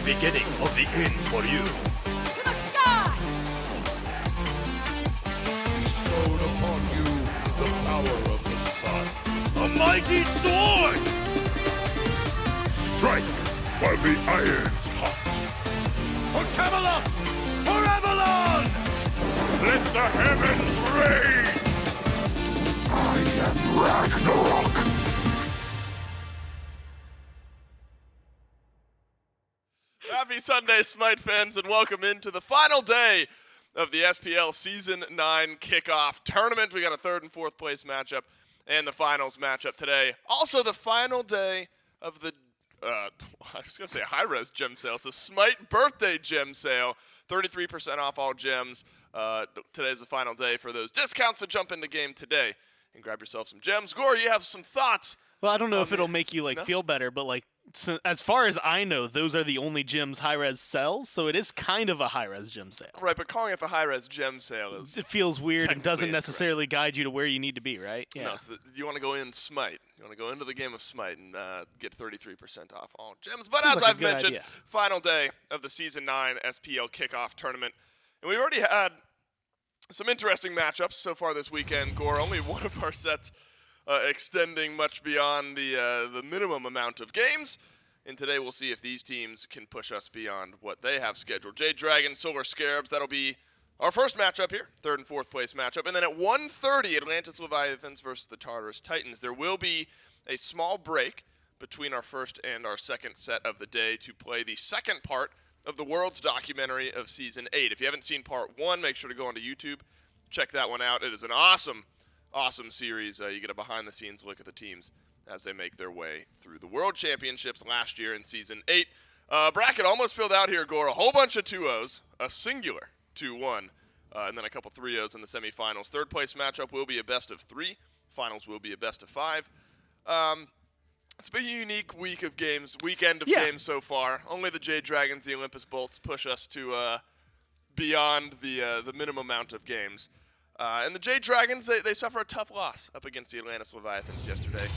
beginning of the end for you. To the sky! Bestowed upon you the power of the sun. A mighty sword! Strike while the iron's hot. For Camelot! For Avalon! Let the heavens rain! I am Ragnarok! Happy Sunday, Smite fans, and welcome into the final day of the SPL Season 9 Kickoff Tournament. We got a third and fourth place matchup and the finals matchup today. Also, the final day of the, I was going to say hi-rez gem sale. It's the Smite birthday gem sale. 33% off all gems. Today's the final day for those discounts, so jump in the game today and grab yourself some gems. Gore, you have some thoughts? Well, I don't know if it'll make you feel better, but so, as far as I know, those are the only gems hi-rez sells, so it is kind of a hi-rez gem sale. Right, but calling it the hi-rez gem sale is... It feels weird and doesn't incorrect. necessarily guide you to where you need to be, right? Yeah. No, you want to go in Smite. You want to go into the game of Smite and get 33% off all gems. But Seems as like a I've good mentioned, idea. final day of the Season 9 SPL Kickoff Tournament. And we've already had some interesting matchups so far this weekend. Gore, only one of our sets extending much beyond the minimum amount of games. And today we'll see if these teams can push us beyond what they have scheduled. Jade, Dragon, Silver Scarabs, that'll be our first matchup here, third and fourth place matchup. And then at 1:30, Atlantis Leviathans versus the Tartarus Titans. There will be a small break between our first and our second set of the day to play the second part of the World's documentary of Season 8. If you haven't seen Part 1, make sure to go onto YouTube, check that one out. It is an awesome series. You get a behind-the-scenes look at the teams as they make their way through the World Championships last year in Season 8. Bracket almost filled out here, Gore. A whole bunch of 2-0s, a singular 2-1, and then a couple 3-0s in the semifinals. Third place matchup will be a best of 3. Finals will be a best of 5. It's been a unique weekend of games so far. Only the Jade Dragons, the Olympus Bolts, push us to beyond the minimum amount of games. And the Jade Dragons, they suffer a tough loss up against the Atlantis Leviathans yesterday.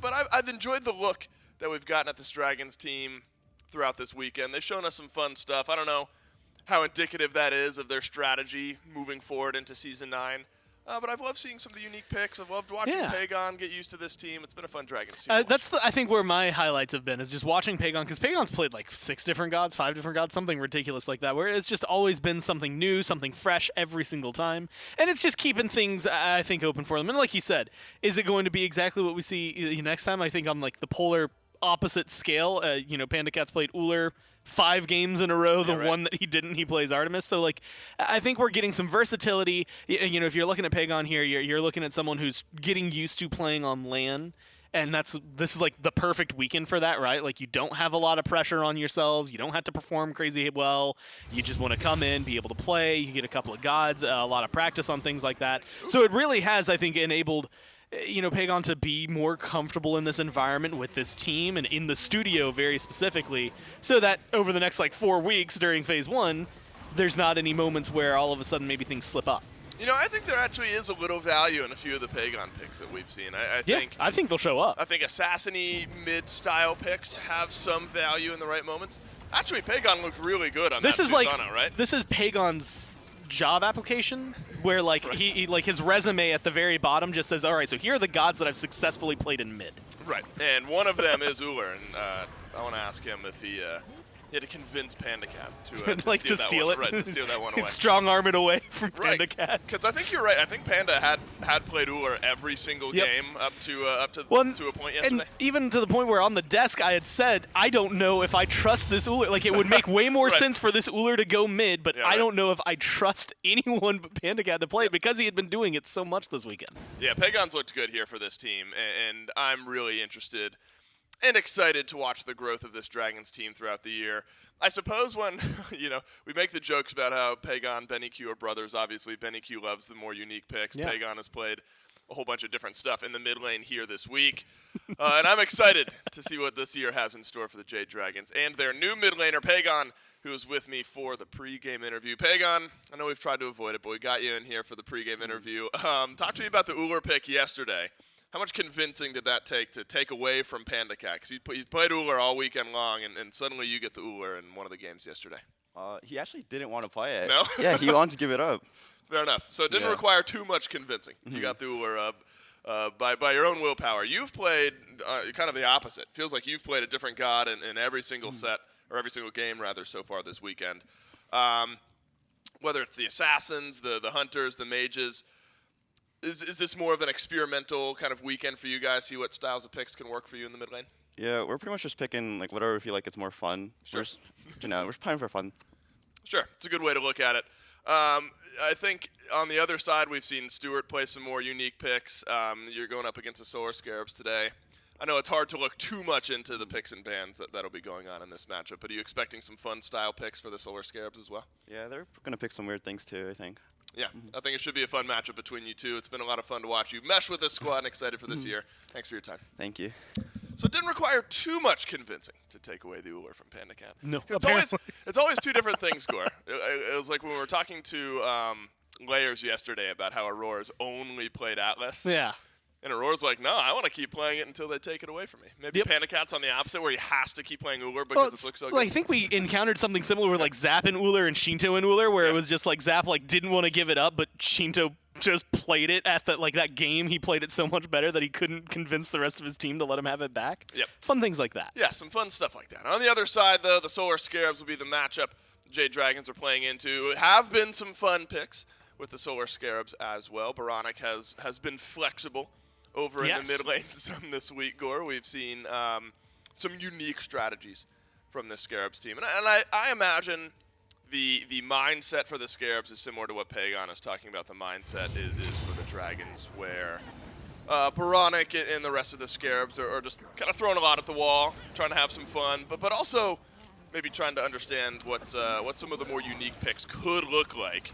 But I've enjoyed the look that we've gotten at this Dragons team throughout this weekend. They've shown us some fun stuff. I don't know how indicative that is of their strategy moving forward into Season 9. But I've loved seeing some of the unique picks. I've loved watching Pagon get used to this team. It's been a fun Dragons team. That's I think where my highlights have been is just watching Pagon, because Pagon's played 6 different gods, 5 different gods, something ridiculous like that, where it's just always been something new, something fresh every single time. And it's just keeping things, I think, open for them. And like you said, is it going to be exactly what we see next time? I think on the polar opposite scale, Panda Cat's played Uller 5 games in a row. The one that he didn't, he plays Artemis. So, I think we're getting some versatility. If you're looking at Pagon here, you're looking at someone who's getting used to playing on LAN, and this is the perfect weekend for that, right? You don't have a lot of pressure on yourselves. You don't have to perform crazy well. You just want to come in, be able to play. You get a couple of gods, a lot of practice on things like that. So it really has, I think, enabled Pagon to be more comfortable in this environment with this team and in the studio very specifically, so that over the next 4 weeks during Phase 1, there's not any moments where all of a sudden maybe things slip up. I think there actually is a little value in a few of the Pagon picks that we've seen. I think they'll show up. I think Assassin-y mid-style picks have some value in the right moments. Actually, Pagon looked really good on that Susano, right? This is Pagon's job application, where he his resume at the very bottom just says, all right, so here are the gods that I've successfully played in mid. Right, and one of them is Uller, and I want to ask him if he had to convince Panda Cat to steal it. Right, to steal that one away. Strong arm it away from Panda Cat. Because I think you're right. I think Panda had played Uller every single game up to a point yesterday. And even to the point where on the desk I had said, I don't know if I trust this Uller. It would make way more sense for this Uller to go mid, but I don't know if I trust anyone but Panda Cat to play it, because he had been doing it so much this weekend. Yeah, Pagon's looked good here for this team, and I'm really interested and excited to watch the growth of this Dragons team throughout the year. I suppose when, we make the jokes about how Pagon, Benny Q are brothers. Obviously, Benny Q loves the more unique picks. Yeah. Pagon has played a whole bunch of different stuff in the mid lane here this week. And I'm excited to see what this year has in store for the Jade Dragons and their new mid laner, Pagon, who was with me for the pregame interview. Pagon, I know we've tried to avoid it, but we got you in here for the pregame interview. Talk to me about the Uller pick yesterday. How much convincing did that take away from Panda Cat? Because he played Uller all weekend long, and suddenly you get the Uller in one of the games yesterday. He actually didn't want to play it. No? Yeah, he wanted to give it up. Fair enough. So it didn't require too much convincing. You got the Uller by your own willpower. You've played kind of the opposite. Feels like you've played a different god in every single set, or every single game, rather, so far this weekend. Whether it's the assassins, the hunters, the mages, is this more of an experimental kind of weekend for you guys? See what styles of picks can work for you in the mid lane? Yeah, we're pretty much just picking like whatever we feel like it's more fun. Sure. We're just playing for fun. Sure, it's a good way to look at it. I think on the other side, we've seen Stuart play some more unique picks. You're going up against the Solar Scarabs today. I know it's hard to look too much into the picks and bans that'll be going on in this matchup, but are you expecting some fun style picks for the Solar Scarabs as well? Yeah, they're going to pick some weird things too, I think. Yeah, I think it should be a fun matchup between you two. It's been a lot of fun to watch you mesh with this squad and excited for this year. Thanks for your time. Thank you. So it didn't require too much convincing to take away the Uller from Panda Cat. No, It's always two different things, Gore. It was like when we were talking to Layers yesterday about how Aurora's only played Atlas. Yeah. And Aurora's like, no, I want to keep playing it until they take it away from me. Maybe Panda Cat's on the opposite, where he has to keep playing Uller because it looks so good. I think we encountered something similar with like Zap and Uller and Shinto and Uller, where it was just like Zap like didn't want to give it up, but Shinto just played it at that game. He played it so much better that he couldn't convince the rest of his team to let him have it back. Yep. Fun things like that. Yeah, some fun stuff like that. On the other side, though, the Solar Scarabs will be the matchup Jade Dragons are playing into. Have been some fun picks with the Solar Scarabs as well. Baronic has been flexible over in the mid lane some this week, Gore. We've seen some unique strategies from the Scarabs team. And I imagine the mindset for the Scarabs is similar to what Pagon is talking about. The mindset is for the Dragons, where Baronic and the rest of the Scarabs are just kind of throwing a lot at the wall, trying to have some fun, but also maybe trying to understand what some of the more unique picks could look like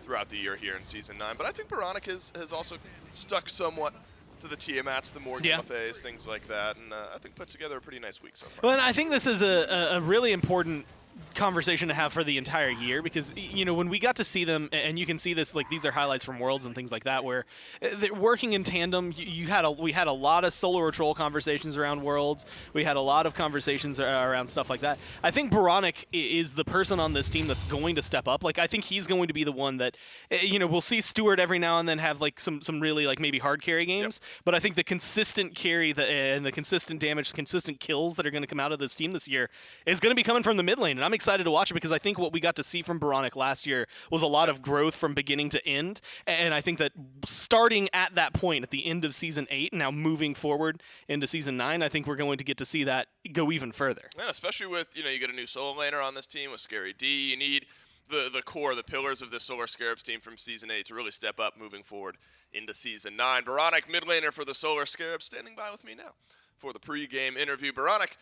throughout the year here in Season 9. But I think Baronic has also stuck somewhat to the Tiamats, the Morgan Buffets, things like that, and I think put together a pretty nice week so far. Well, and I think this is a really important conversation to have for the entire year, because when we got to see them, and you can see this, like these are highlights from Worlds and things like that, where they're working in tandem. We had a lot of solo or troll conversations around Worlds. We had a lot of conversations around stuff like that. I think Baronic is the person on this team that's going to step up. Like I think he's going to be the one that we'll see Stuart every now and then have like some really like maybe hard carry games, but I think the consistent carry and the consistent damage, consistent kills that are going to come out of this team this year is going to be coming from the mid lane. And I'm excited to watch it, because I think what we got to see from Baronic last year was a lot of growth from beginning to end. And I think that starting at that point, at the end of Season 8, and now moving forward into Season 9, I think we're going to get to see that go even further. Yeah, especially with, you get a new solo laner on this team with Scary D. You need the core, the pillars of this Solar Scarabs team from Season 8 to really step up moving forward into Season 9. Baronic, mid laner for the Solar Scarabs, standing by with me now for the pre-game interview. Baronic,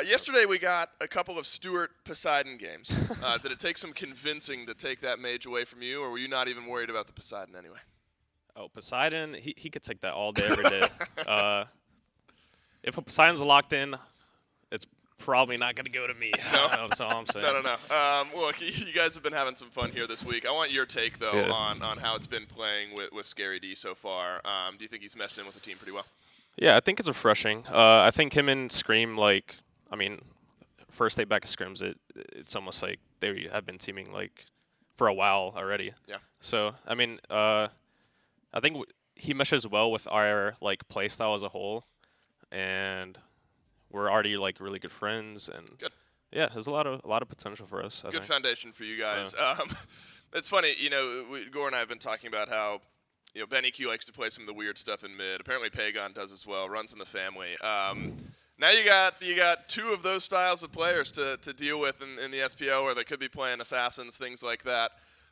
yesterday we got a couple of Stuart Poseidon games. Did it take some convincing to take that mage away from you, or were you not even worried about the Poseidon anyway? Oh, Poseidon, he could take that all day, every day. If a Poseidon's locked in, it's probably not going to go to me. No? That's all I'm saying. No. Look, you guys have been having some fun here this week. I want your take, though, on how it's been playing with Scary D so far. Do you think he's meshed in with the team pretty well? Yeah, I think it's refreshing. I think him and Scream, first day back of Scrims, it's almost like they have been teaming for a while already. Yeah. So I think he meshes well with our play style as a whole, and we're already really good friends. And good. Yeah, there's a lot of potential for us. I good think. Foundation for you guys. Yeah. It's funny, Gore and I have been talking about how Benny Q likes to play some of the weird stuff in mid. Apparently Pagon does as well. Runs in the family. Now you got two of those styles of players to deal with in the SPO, where they could be playing assassins, things like that.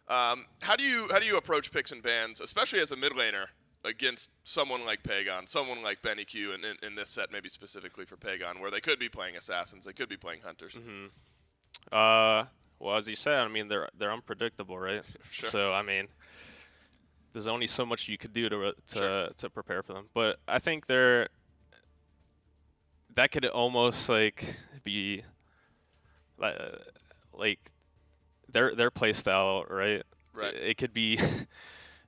How do you approach picks and bans, especially as a mid laner, against someone like Pagon, someone like Benny Q, in this set maybe specifically for Pagon, where they could be playing assassins, they could be playing hunters? Mm-hmm. Well, as you said, they're unpredictable, right? Sure. So there's only so much you could do to prepare for them. But I think that could almost be their play style, right? Right. It could be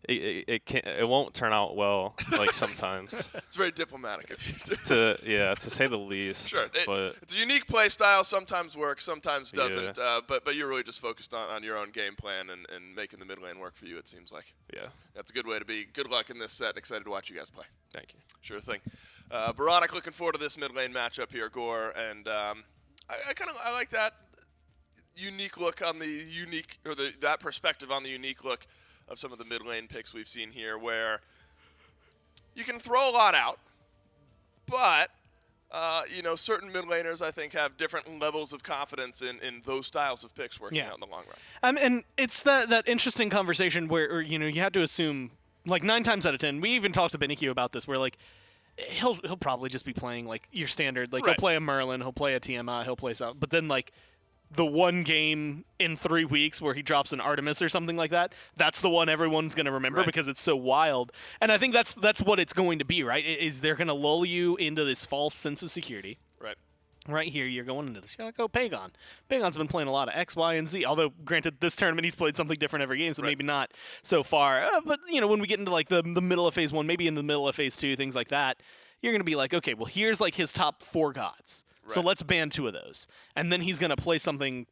it won't turn out well like sometimes. It's very diplomatic of you to say the least. Sure. But It's a unique play style. Sometimes works, sometimes doesn't. Yeah. But you're really just focused on your own game plan and making the mid lane work for you, it seems like. yeah, That's a good way to be. Good luck in this set. Excited to watch you guys play. thank you. Sure thing. Baronic looking forward to this mid lane matchup here, Gore. And I like that unique look on the unique, or that perspective on the unique look of some of the mid lane picks we've seen here, where you can throw a lot out, but certain mid laners I think have different levels of confidence in those styles of picks working out in the long run. And it's that interesting conversation where you have to assume, like 9 times out of 10, we even talked to Benikio about this, where like he'll probably just be playing like your standard, like Right. he'll play a Merlin, he'll play a TMI, he'll play something, but then like the one game in 3 weeks where he drops an Artemis or something like that, that's the one everyone's going to remember Right. because it's so wild. And I think that's what it's going to be, right? Is they're going to lull you into this false sense of security. Right. Right here, you're going into this. You're like, oh, Pagon. Pagon's been playing a lot of X, Y, and Z. Although, granted, this tournament he's played something different every game, so Right. maybe not so far. But when we get into like the middle of phase 1, maybe in the middle of phase 2, things like that, you're going to be like, okay, well, here's like his top 4 gods. So Right. let's ban 2 of those, and then he's going to play something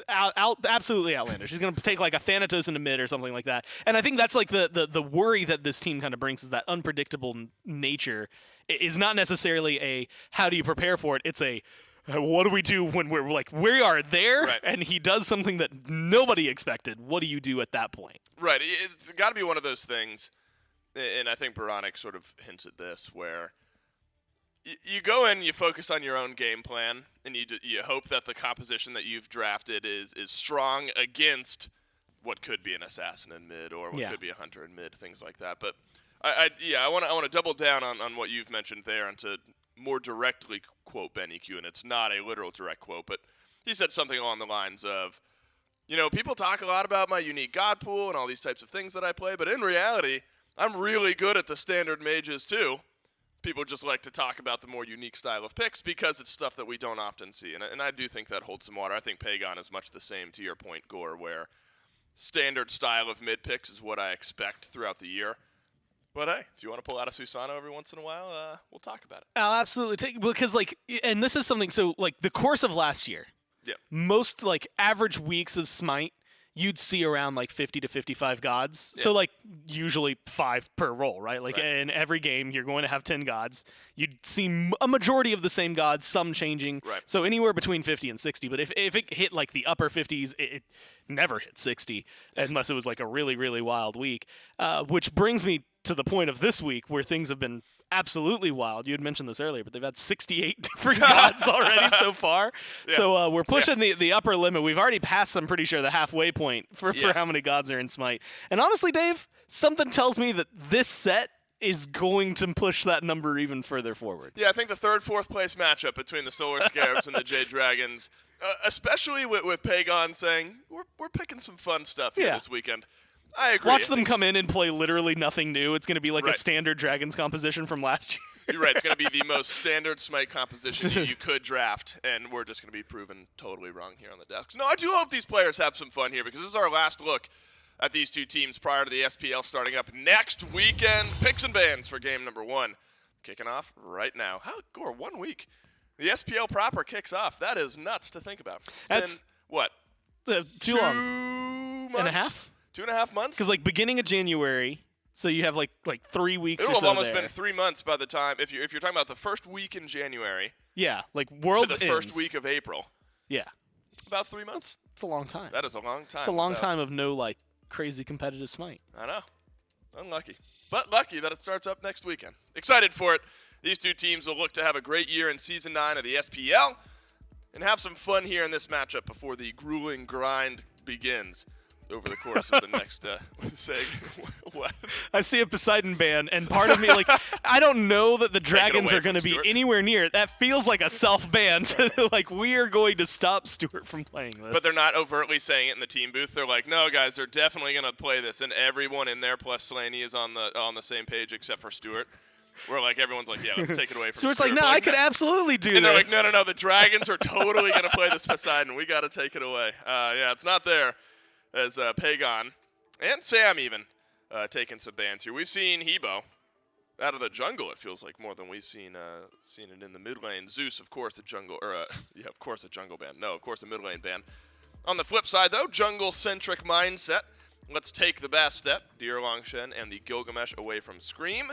absolutely outlandish. He's going to take like a Thanatos into mid or something like that. And I think that's like the worry that this team kind of brings, is that unpredictable nature is not necessarily a how do you prepare for it. It's a what do we do when we're like we are there Right. and he does something that nobody expected. What do you do at that point? Right. It's got to be one of those things, and I think Baronic sort of hints at this, where you go in, you focus on your own game plan, and you hope that the composition that you've drafted is strong against what could be an assassin in mid or what could be a hunter in mid, things like that. But I want to double down on what you've mentioned there and to more directly quote Benny Q, and it's not a literal direct quote, but he said something along the lines of, people talk a lot about my unique god pool and all these types of things that I play, but in reality, I'm really good at the standard mages too. People just like to talk about the more unique style of picks because it's stuff that we don't often see. And I do think that holds some water. I think Pagon is much the same, to your point, Gore, where standard style of mid picks is what I expect throughout the year. But hey, if you want to pull out a Susano every once in a while, we'll talk about it. I'll absolutely take, because and this is something, so like the course of last year, Yeah. most like average weeks of Smite, you'd see around like 50 to 55 gods. So like usually 5 per roll, right? Like in every game, you're going to have 10 gods. You'd see a majority of the same gods, some changing. Right. So anywhere between 50 and 60. But if it hit like the upper 50s, it never hit 60 unless it was like a really, really wild week. Which brings me to the point of this week where things have been absolutely wild. You had mentioned this earlier, but they've had 68 different gods already so far. Yeah. So we're pushing the upper limit. We've already passed, I'm pretty sure, the halfway point for how many gods are in Smite. And honestly, Dave, something tells me that this set is going to push that number even further forward. Yeah, I think the 3rd, 4th place matchup between the Solar Scarabs and the Jade Dragons, especially with Pagon saying, we're picking some fun stuff here this weekend. I agree. Watch them come in and play literally nothing new. It's going to be like Right. a standard Dragons composition from last year. You're right. It's going to be the most standard Smite composition you could draft, and we're just going to be proven totally wrong here on the decks. No, I do hope these players have some fun here, because this is our last look at these two teams prior to the SPL starting up next weekend. Picks and bans for game number 1. Kicking off right now. How, Gore, 1 week. The SPL proper kicks off. That is nuts to think about. It's been, what? Too long. 2 months? And a half? 2.5 months? Because like beginning of January, so you have like 3 weeks It'll or have so almost there. been 3 months by the time, if you're talking about the first week in January Yeah, like Worlds to the ends. first week of April. Yeah, About 3 months. it's a long time. That is a long time. It's a long without- time of no like crazy competitive Smite. I know. Unlucky. But lucky that it starts up next weekend. Excited for it. These two teams will look to have a great year in Season 9 of the SPL and have some fun here in this matchup before the grueling grind begins over the course of the next what? I see a Poseidon ban, and part of me, like, I don't know that the Dragons away are going to from be Stuart. anywhere near it. That feels like a self-ban. Like, we are going to stop Stuart from playing this. But they're not overtly saying it in the team booth. They're like, no, guys, they're definitely going to play this, and everyone in there plus Slaney is on the same page except for Stuart. We're like, everyone's like, yeah, let's take it away from Stuart's Stuart. like, no, But I could absolutely do And they're this. like, no, the Dragons are totally going to play this Poseidon. We got to take it away. Yeah, it's not there as Pagon and Sam even taking some bans here. We've seen Hebo out of the jungle, it feels like, more than we've seen it in the mid lane. Zeus, of course, a jungle, or yeah, of course a jungle ban. No, of course a mid lane ban. On the flip side, though, jungle-centric mindset. Let's take the Bastet, the Erlang Shen, and the Gilgamesh away from Scream.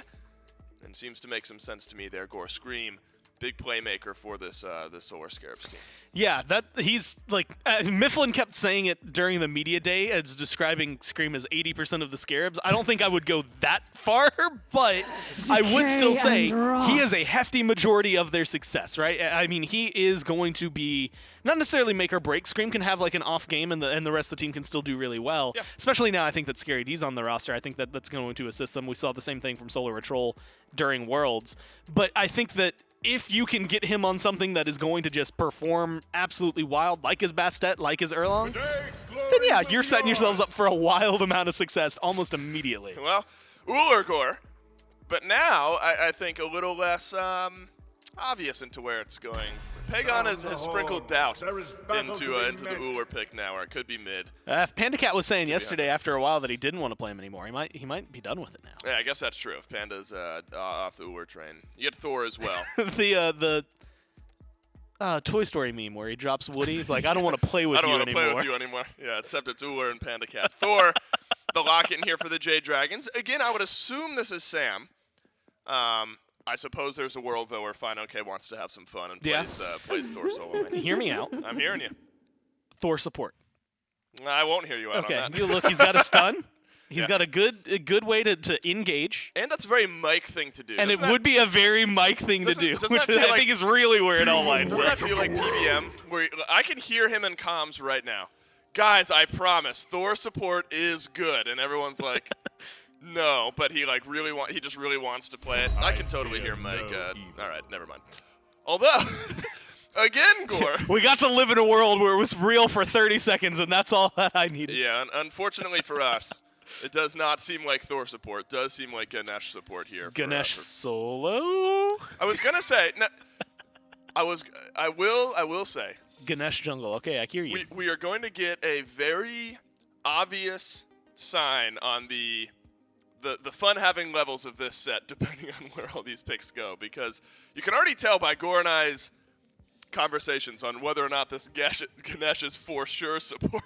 And seems to make some sense to me there, Gore. Scream, big playmaker for this Solar Scarabs team. Yeah, that he's like Mifflin kept saying it during the media day as describing Scream as 80% of the Scarabs. I don't think I would go that far, but I would still say he is a hefty majority of their success, right? I mean, he is going to be not necessarily make or break. Scream can have like an off game, and the rest of the team can still do really well. Yeah. Especially now, I think that Scary D's on the roster. I think that that's going to assist them. We saw the same thing from Solar Patrol during Worlds, but I think that if you can get him on something that is going to just perform absolutely wild, like his Bastet, like his Erlang, then yeah, you're setting yourselves up for a wild amount of success almost immediately. Well, Ullrgor, but now I think a little less obvious into where it's going. Pagon has sprinkled doubt into the Ullr pick now, or it could be mid. Panda Cat was saying yesterday after a while that he didn't want to play him anymore. He might be done with it now. Yeah, I guess that's true. If Panda's off the Ullr train, you get Thor as well. the Toy Story meme where he drops Woody. He's like, I don't want to play with you anymore. I don't want to play with you anymore. Yeah, except it's Ullr and Panda Cat. Thor, the lock-in here for the Jade Dragons. Again, I would assume this is Sam. I suppose there's a world, though, where Fine OK wants to have some fun and plays Thor solo. Hear me out. I'm hearing you. Thor support. I won't hear you out on that. You look, he's got a stun. He's got a good way to engage. And that's a very Mike thing to do. And it would be a very Mike thing to do, which I think is really where it all lines up. Doesn't that feel like PBM? Where I can hear him in comms right now. Guys, I promise, Thor support is good. And everyone's like... No, but he he just really wants to play it. I can totally hear Mike. All right, never mind. Although, again, Gore. We got to live in a world where it was real for 30 seconds, and that's all that I needed. Yeah, unfortunately for us, it does not seem like Thor support. It does seem like Ganesh support here. Ganesh solo. I was gonna say. I will say. Ganesh jungle. Okay, I hear you. We are going to get a very obvious sign on the fun-having levels of this set, depending on where all these picks go, because you can already tell by Gore and I's conversations on whether or not this Ganesh is for sure support.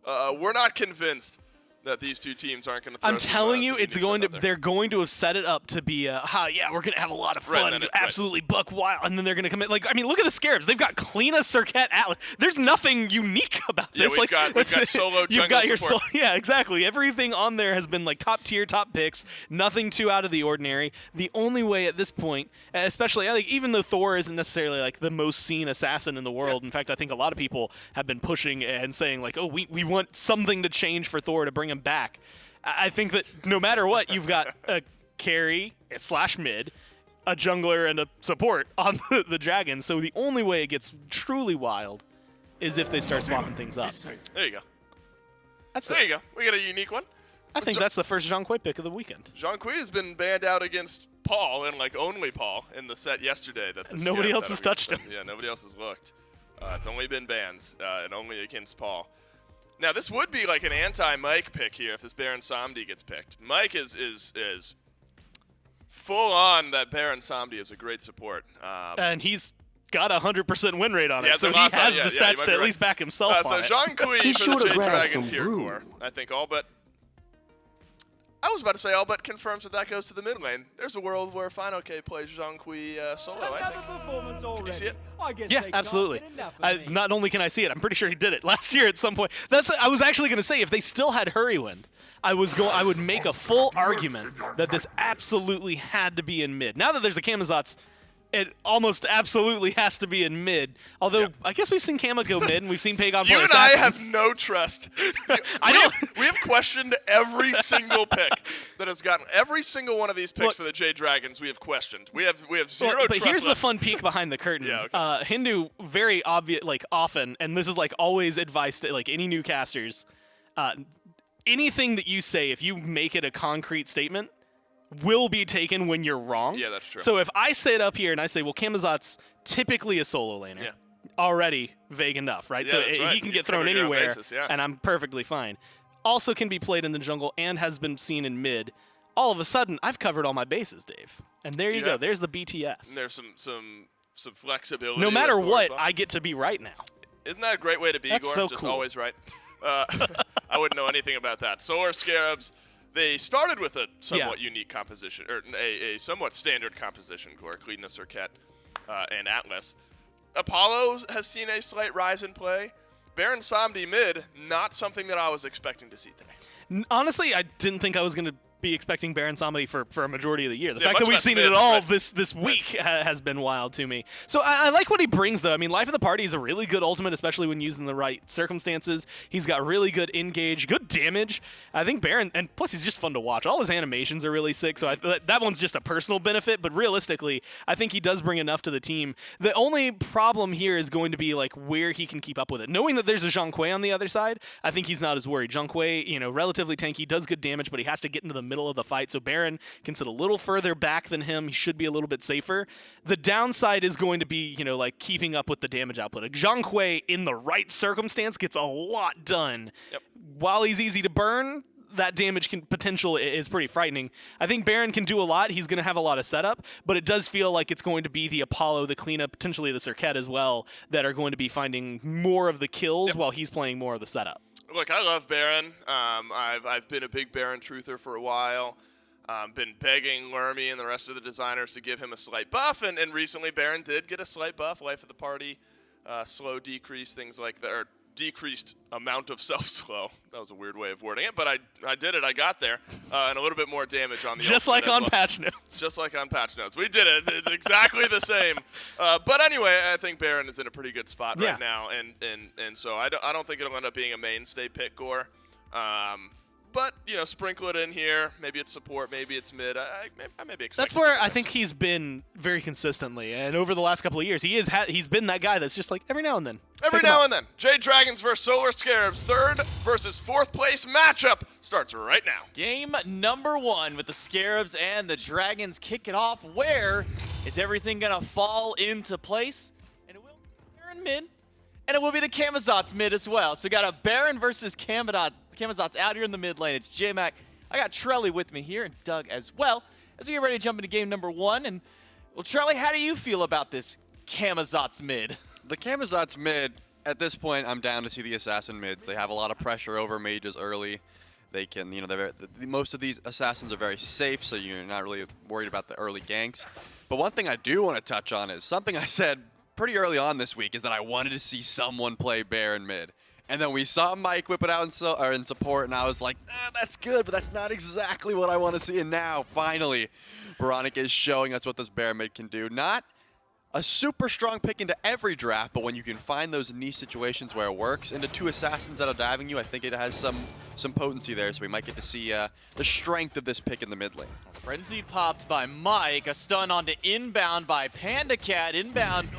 We're not convinced that these two teams aren't going to throw I'm telling you, they're going to have set it up to be we're going to have a lot of fun and absolutely buck wild, and then they're going to come in. Like, I mean, look at the Scarabs. They've got Kleena, Serket, Atlas. There's nothing unique about this. We've got solo jungle support. Yeah, exactly. Everything on there has been like top tier, top picks. Nothing too out of the ordinary. The only way at this point, especially I think, even though Thor isn't necessarily like the most seen assassin in the world. In fact, I think a lot of people have been pushing and saying like, oh, we want something to change for Thor to bring him back. I think that no matter what, you've got a carry / mid, a jungler, and a support on the dragon. So the only way it gets truly wild is if they start swapping things up. There you go. There you go. We got a unique one. I think that's the first Zhang Kui pick of the weekend. Zhang Kui has been banned out against Paul, and like only Paul, in the set yesterday. Nobody else has touched him. Yeah, nobody else has looked. It's only been bans, and only against Paul. Now, this would be like an anti-Mike pick here if this Baron Samdi gets picked. Mike is full on that Baron Samdi is a great support. And he's got a 100% win rate on it, so he has the stats to at least back himself on it. So Zhang Kui for the Jade Dragons here, Core. I think I was about to say all but confirms that goes to the mid lane. There's a world where Fine OK plays Zhang Kui solo, I think. Can you see it? Yeah, absolutely. Not only can I see it, I'm pretty sure he did it last year at some point. I was actually going to say, if they still had Hurrywind, I would make a full argument that this absolutely had to be in mid. Now that there's a Camazotz, it almost absolutely has to be in mid. Although, I guess we've seen Kama go mid, and we've seen Pagon play You and assassins. I have no trust. We have questioned every single pick that has gotten. Every single one of these picks for the Jade Dragons we have questioned. We have zero trust. But here's the fun peek behind the curtain. Hindu, very obvious, like often, and this is like always advice to like any new casters, anything that you say, if you make it a concrete statement, will be taken when you're wrong. Yeah, that's true. So if I sit up here and I say, well, Camazotz typically a solo laner, already vague enough, right? Yeah, so that's right. he can get thrown anywhere, basis, and I'm perfectly fine. also can be played in the jungle and has been seen in mid, all of a sudden, I've covered all my bases, Dave. And there you go. There's the BTS. And there's some flexibility. No matter with Thor what, as well. I get to be right now. Isn't that a great way to be, That's Gore? so Just cool. always right. I wouldn't know anything about that. Solar Scarabs, they started with a somewhat unique composition, or a somewhat standard composition, Gore, Cleedna, Serket, and Atlas. Apollo has seen a slight rise in play. Baron Samdi mid, not something that I was expecting to see today. Honestly, I didn't think I was going to be expecting Baron Samedi for a majority of the year. The Yeah, fact much that we've less seen it mid, at all right. this week has been wild to me. So I like what he brings, though. I mean, Life of the Party is a really good ultimate, especially when used in the right circumstances. He's got really good engage, good damage. I think Baron, and plus he's just fun to watch. All his animations are really sick, so that one's just a personal benefit, but realistically, I think he does bring enough to the team. The only problem here is going to be like where he can keep up with it. Knowing that there's a Zhang Kui on the other side, I think he's not as worried. Zhang Kui, relatively tanky, does good damage, but he has to get into the middle of the fight, so Baron can sit a little further back than him. He should be a little bit safer. The downside is going to be, like keeping up with the damage output. Zhang Kui, in the right circumstance, gets a lot done. Yep. While he's easy to burn, that damage potential is pretty frightening. I think Baron can do a lot. He's going to have a lot of setup, but it does feel like it's going to be the Apollo, the cleanup, potentially the Serket as well, that are going to be finding more of the kills while he's playing more of the setup. Look, I love Baron. I've been a big Baron truther for a while. Been begging Lermy and the rest of the designers to give him a slight buff, and recently Baron did get a slight buff. Life of the Party, slow decrease, things like that, or decreased amount of self-slow. That was a weird way of wording it, but I did it. I got there, and a little bit more damage on the Just ultimate like as on well. patch notes. Just like on patch notes. We did it. It's exactly the same. But anyway, I think Baron is in a pretty good spot right now, and so I don't think it'll end up being a mainstay pick, Gore. But, sprinkle it in here. Maybe it's support, maybe it's mid. I maybe expect That's where I think he's been very consistently, and over the last couple of years, he's been that guy that's just like every now and then. Every now and then. Jade Dragons versus Solar Scarabs. 3rd versus 4th place matchup starts right now. Game number 1 with the Scarabs and the Dragons kick it off. Where is everything going to fall into place? And it will be Baron mid, and it will be the Camazotz mid as well. So we got a Baron versus Camazotz out here in the mid lane. It's J-Mac. I got Trelly with me here and Doug as well as we get ready to jump into game number 1. And, well, Trelly, how do you feel about this Camazotz mid? The Camazotz mid, at this point, I'm down to see the assassin mids. They have a lot of pressure over mages early. They can, most of these assassins are very safe, so you're not really worried about the early ganks. But one thing I do want to touch on is something I said pretty early on this week is that I wanted to see someone play Baron mid. And then we saw Mike whip it out in support, and I was like, that's good, but that's not exactly what I want to see. And now, finally, Veronica is showing us what this Baron mid can do. Not a super strong pick into every draft, but when you can find those niche situations where it works into 2 assassins that are diving you, I think it has some potency there, so we might get to see the strength of this pick in the mid lane. Frenzied popped by Mike, a stun onto inbound by Panda Cat. Inbound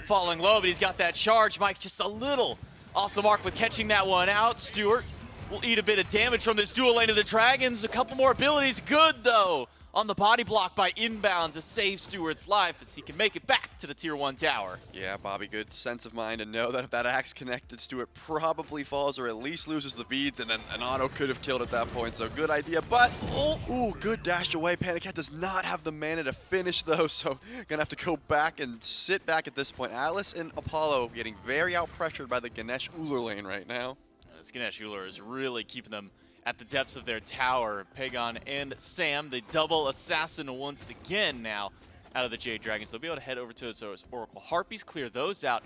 falling low, but he's got that charge. Mike just a little off the mark with catching that one out. Stewart will eat a bit of damage from this dual lane of the Dragons. A couple more abilities. Good, though, on the body block by inbound to save Stewart's life as he can make it back to the tier 1 tower. Yeah, Bobby, good sense of mind to know that if that axe connected, Stewart probably falls or at least loses the beads, and then an auto could have killed at that point, so good idea. But, ooh, good dash away. Panic Cat does not have the mana to finish, though, so gonna have to go back and sit back at this point. Atlas and Apollo getting very out-pressured by the Ganesh Uller lane right now. This Ganesh Uller is really keeping them at the depths of their tower. Pagon and Sam, the double assassin once again now out of the Jade Dragons. They'll be able to head over to those Oracle Harpies, clear those out,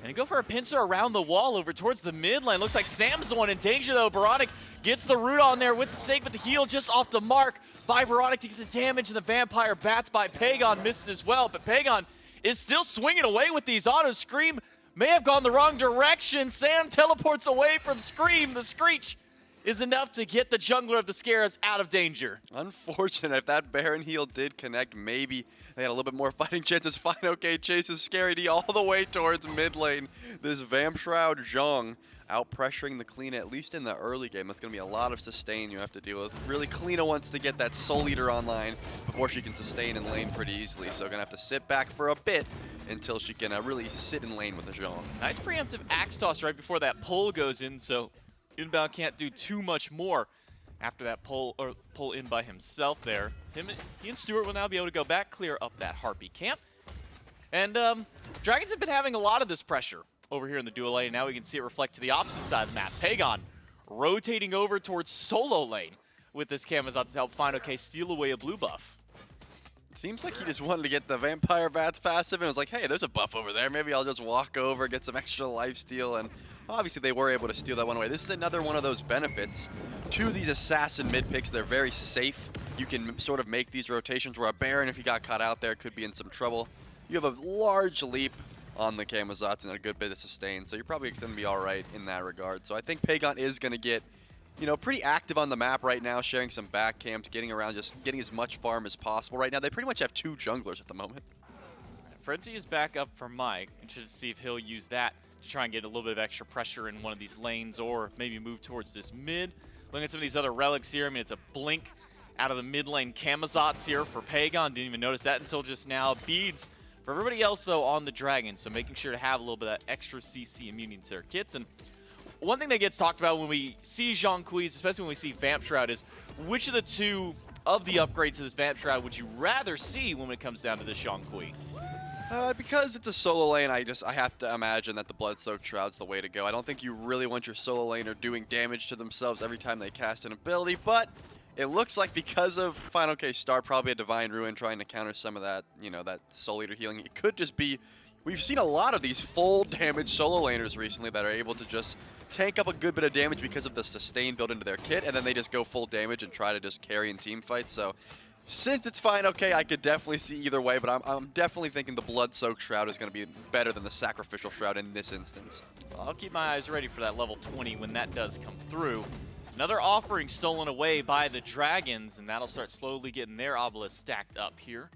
and go for a pincer around the wall over towards the mid lane. Looks like Sam's the one in danger, though. Baronic gets the root on there with the snake, but the heal just off the mark by Baronic to get the damage, and the Vampire Bats by Pagon misses as well, but Pagon is still swinging away with these autos. Scream may have gone the wrong direction. Sam teleports away from Scream. The Screech is enough to get the jungler of the Scarabs out of danger. Unfortunate. If that Baron heal did connect, maybe they had a little bit more fighting chances. Fine, okay, chases Scary D all the way towards mid lane. This Vamp Shroud Zhong out pressuring the Kleena, at least in the early game. That's going to be a lot of sustain you have to deal with. Really, Kleena wants to get that Soul Eater online before she can sustain in lane pretty easily. So going to have to sit back for a bit until she can really sit in lane with the Zhong. Nice preemptive axe toss right before that pull goes in, so Inbound can't do too much more after that pull in by himself there. He and Stewart will now be able to go back, clear up that Harpy camp. And Dragons have been having a lot of this pressure over here in the dual lane, and now we can see it reflect to the opposite side of the map. Pagon rotating over towards solo lane with this Camazotz to help find OK steal away a blue buff. Seems like he just wanted to get the Vampire Bats passive and was like, hey, there's a buff over there. Maybe I'll just walk over, get some extra lifesteal. And obviously they were able to steal that one away. This is another one of those benefits to these Assassin mid picks. They're very safe. You can sort of make these rotations where a Baron, if he got caught out there, could be in some trouble. You have a large leap on the Camazotz and a good bit of sustain. So you're probably going to be all right in that regard. So I think Pagon is going to get, you know, pretty active on the map right now, sharing some back camps, getting around, just getting as much farm as possible. Right now, they pretty much have 2 junglers at the moment. Frenzy is back up for Mike. Interested to see if he'll use that to try and get a little bit of extra pressure in one of these lanes or maybe move towards this mid. Looking at some of these other relics here, I mean, it's a blink out of the mid lane Camazotz here for Pagon. Didn't even notice that until just now. Beads for everybody else, though, on the Dragon, so making sure to have a little bit of that extra CC immunity to their kits. And one thing that gets talked about when we see Jean Quis, especially when we see Vamp Shroud, is which of the 2 of the upgrades to this Vamp Shroud would you rather see when it comes down to this Jean Quis? Because it's a solo lane, I have to imagine that the Blood-Soaked Shroud's the way to go. I don't think you really want your solo laner doing damage to themselves every time they cast an ability, but it looks like because of Final K Star, probably a Divine Ruin trying to counter some of that, you know, that Soul Eater healing, it could just be. We've seen a lot of these full damage solo laners recently that are able to just tank up a good bit of damage because of the sustain built into their kit, and then they just go full damage and try to just carry in team fights. So since it's fine, okay, I could definitely see either way, but I'm definitely thinking the Blood-Soaked Shroud is going to be better than the Sacrificial Shroud in this instance. Well, I'll keep my eyes ready for that level 20 when that does come through. Another offering stolen away by the Dragons, and that'll start slowly getting their obelisk stacked up here.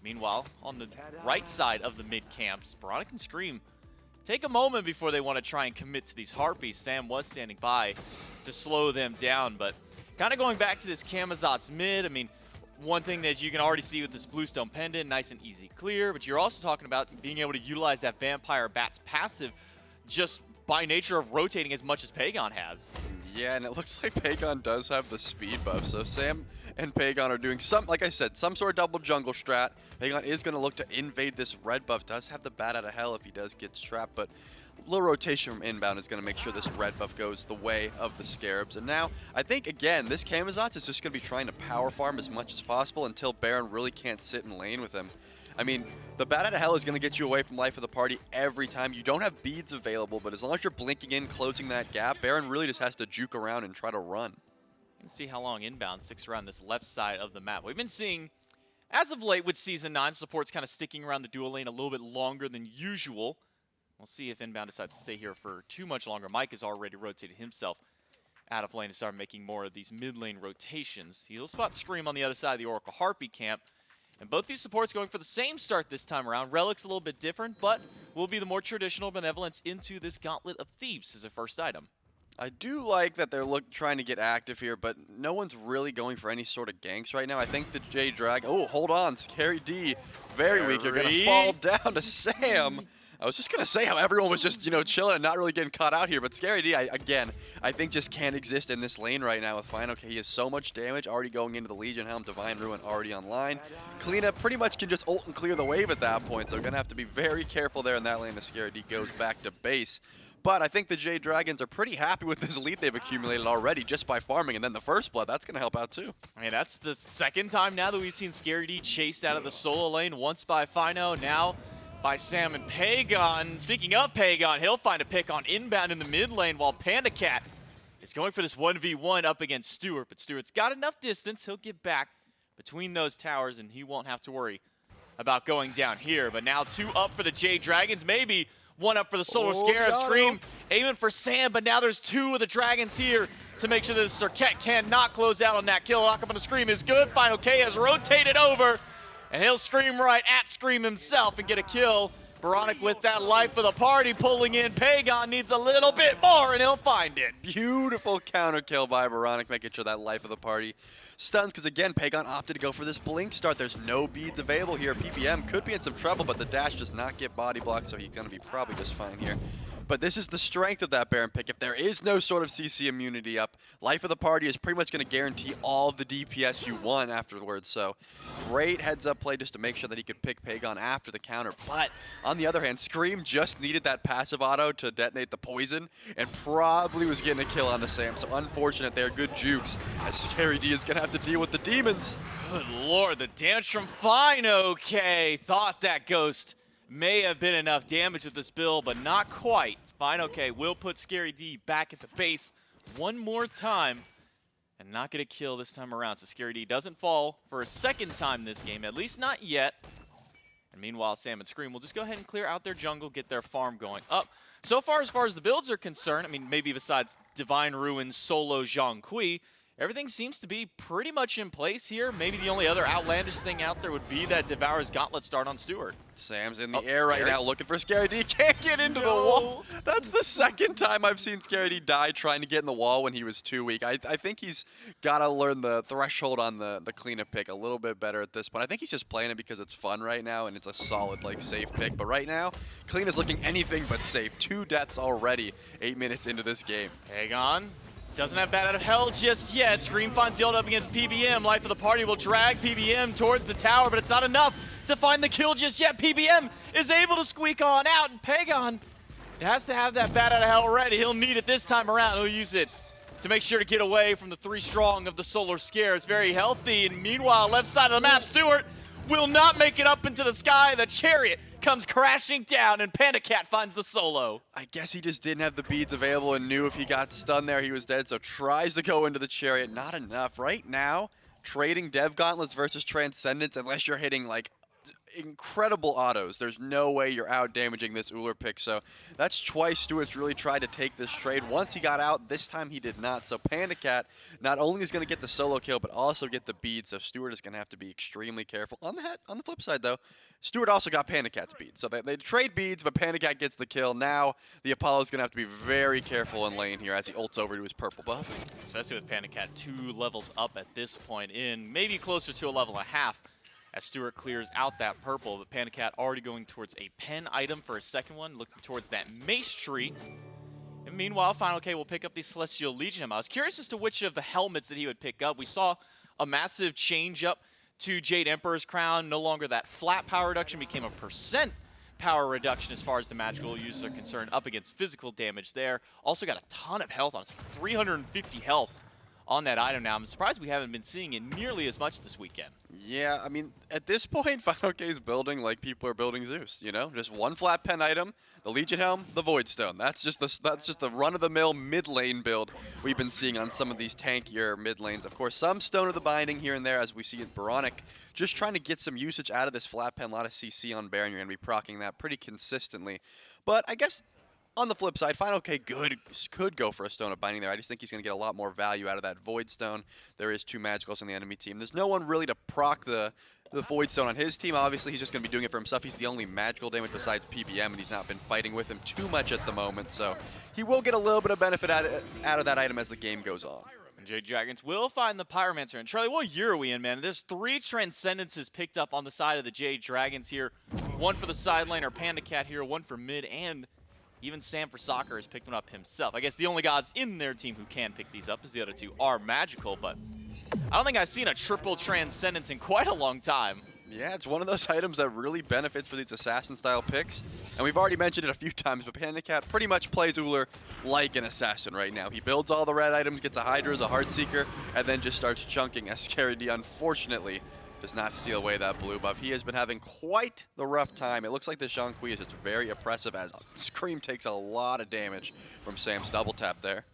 Meanwhile, on the right side of the mid camps, Baronic and Scream take a moment before they want to try and commit to these Harpies. Sam was standing by to slow them down, but kind of going back to this Camazotz mid, I mean, one thing that you can already see with this Bluestone Pendant, nice and easy clear, but you're also talking about being able to utilize that Vampire Bats passive just by nature of rotating as much as Pagon has. Yeah, and it looks like Pagon does have the speed buff, so Sam and Pagon are doing some, like I said, some sort of double jungle strat. Pagon is going to look to invade this red buff, does have the bat out of hell if he does get trapped, but a little rotation from inbound is going to make sure this red buff goes the way of the Scarabs. And now, I think, again, this Camazotz is just going to be trying to power farm as much as possible until Baron really can't sit in lane with him. I mean, the bat out of hell is going to get you away from life of the party every time. You don't have beads available, but as long as you're blinking in, closing that gap, Baron really just has to juke around and try to run. Let's see how long inbound sticks around this left side of the map. We've been seeing, as of late with Season 9, supports kind of sticking around the dual lane a little bit longer than usual. We'll see if inbound decides to stay here for too much longer. Mike has already rotated himself out of lane to start making more of these mid lane rotations. He'll spot Scream on the other side of the Oracle Harpy camp. And both these supports going for the same start this time around. Relic's a little bit different, but will be the more traditional Benevolence into this Gauntlet of Thieves as a first item. I do like that they're trying to get active here, but no one's really going for any sort of ganks right now. I think the Jade Dragon... Oh, hold on. Scary D. Very weak. You're going to fall down to Sam. I was just going to say how everyone was just, you know, chilling and not really getting caught out here. But Scary D, again, I think just can't exist in this lane right now with Fine. Okay, he has so much damage already going into the Legion Helm. Divine Ruin already online. Kalina pretty much can just ult and clear the wave at that point. So going to have to be very careful there in that lane as Scary D goes back to base. But I think the Jade Dragons are pretty happy with this lead they've accumulated already just by farming. And then the first blood, that's going to help out too. I mean, that's the second time now that we've seen Scary D chased out of the solo lane. Once by Fino, now by Sam and Pagon. Speaking of Pagon, he'll find a pick on inbound in the mid lane while Panda Cat is going for this 1v1 up against Stewart. But Stewart's got enough distance. He'll get back between those towers and he won't have to worry about going down here. But now 2 up for the Jade Dragons. Maybe 1 up for the Solar Scarab. Scream aiming for Sam, but now there's 2 of the Dragons here to make sure that Serket cannot close out on that kill. Knock up on the Scream is good. Final K has rotated over. And he'll scream right at Scream himself and get a kill. Baronic with that life of the party pulling in. Pagon needs a little bit more and he'll find it. Beautiful counter kill by Baronic, making sure that life of the party stuns. Because again, Pagon opted to go for this blink start. There's no beads available here. PPM could be in some trouble, but the dash does not get body blocked, so he's going to be probably just fine here. but this is the strength of that Baron pick. If there is no sort of CC immunity up, life of the party is pretty much going to guarantee all of the DPS you want afterwards. So great heads-up play just to make sure that he could pick Pagon after the counter. But on the other hand, Scream just needed that passive auto to detonate the poison and probably was getting a kill on the Sam. So unfortunate there, good jukes, as Scary D is going to have to deal with the demons. Good lord, the damage from Fine OK. Thought that Ghost may have been enough damage with this build, but not quite. Fine OK will put Scary D back at the base one more time and not get a kill this time around. So Scary D doesn't fall for a second time this game, at least not yet. And meanwhile, Sam and Scream will just go ahead and clear out their jungle, get their farm going up. So far as the builds are concerned, I mean, maybe besides Divine Ruin, Solo, Zhang Kui, everything seems to be pretty much in place here. Maybe the only other outlandish thing out there would be that Devour's Gauntlet start on Stewart. Sam's in the air right now looking for Scary D. Can't get into the wall. That's the second time I've seen Scary D die trying to get in the wall when he was too weak. I think he's got to learn the threshold on the cleanup pick a little bit better at this point. I think he's just playing it because it's fun right now and it's a solid, like, safe pick. But right now, Clean is looking anything but safe. 2 deaths already 8 minutes into this game. Pagon doesn't have Bat Out of Hell just yet. Scream finds the ult up against PBM. Life of the party will drag PBM towards the tower, but it's not enough to find the kill just yet. PBM is able to squeak on out, and Pagon has to have that Bat Out of Hell ready. He'll need it this time around. He'll use it to make sure to get away from the 3 strong of the Solar Scare. It's very healthy, and meanwhile, left side of the map, Stewart will not make it up into the sky. The chariot comes crashing down, and Panda Cat finds the solo. I guess he just didn't have the beads available and knew if he got stunned there, he was dead, so tries to go into the chariot. Not enough. Right now, trading Dev Gauntlets versus Transcendence, unless you're hitting, like, incredible autos, there's no way you're out damaging this Uller pick. So that's twice Stewart's really tried to take this trade. Once he got out, this time he did not. So Panda Cat not only is going to get the solo kill, but also get the bead. So Stewart is going to have to be extremely careful. On the flip side, though, Stewart also got Panda Cat's bead. So they trade beads, but Panda Cat gets the kill. Now the Apollo is going to have to be very careful in lane here as he ults over to his purple buff. Especially with Panda Cat 2 levels up at this point in, maybe closer to a level and a half. As Stewart clears out that purple, but Panda Cat already going towards a pen item for a second one, looking towards that mace tree. And meanwhile, Final K will pick up the Celestial Legion. I was curious as to which of the helmets that he would pick up. We saw a massive change up to Jade Emperor's Crown. No longer that flat power reduction, became a % power reduction as far as the magical uses are concerned, up against physical damage there. Also got a ton of health on it. It's like 350 health on that item now. I'm surprised we haven't been seeing it nearly as much this weekend. Yeah, I mean, at this point, Final K is building like people are building Zeus, you know? Just one flat pen item, the Legion Helm, the Void Stone. That's just the run-of-the-mill mid-lane build we've been seeing on some of these tankier mid-lanes. Of course, some Stone of the Binding here and there, as we see at Baronic. Just trying to get some usage out of this flat pen, a lot of CC on Baron. You're going to be proccing that pretty consistently. But I guess on the flip side, Final K could go for a Stone of Binding there. I just think he's going to get a lot more value out of that Void Stone. There is 2 Magicals on the enemy team. There's no one really to proc the Void Stone on his team. Obviously, he's just going to be doing it for himself. He's the only magical damage besides PBM, and he's not been fighting with him too much at the moment. So he will get a little bit of benefit out of that item as the game goes on. And Jade Dragons will find the Pyromancer. And Charlie, what year are we in, man? There's 3 Transcendences picked up on the side of the Jade Dragons here. 1 for the side lane, or Panda Cat here, 1 for mid, and even Sam for Soccer has picked one up himself. I guess the only gods in their team who can pick these up, as the other 2 are magical, but I don't think I've seen a triple Transcendence in quite a long time. Yeah, it's one of those items that really benefits for these assassin-style picks. And we've already mentioned it a few times, but Panda Cat pretty much plays Uller like an assassin right now. He builds all the red items, gets a hi-rez, a Heartseeker, and then just starts chunking as Scary D, unfortunately, does not steal away that blue buff. He has been having quite the rough time. It looks like the Zhang Kui is just very oppressive as Scream takes a lot of damage from Sam's double tap there.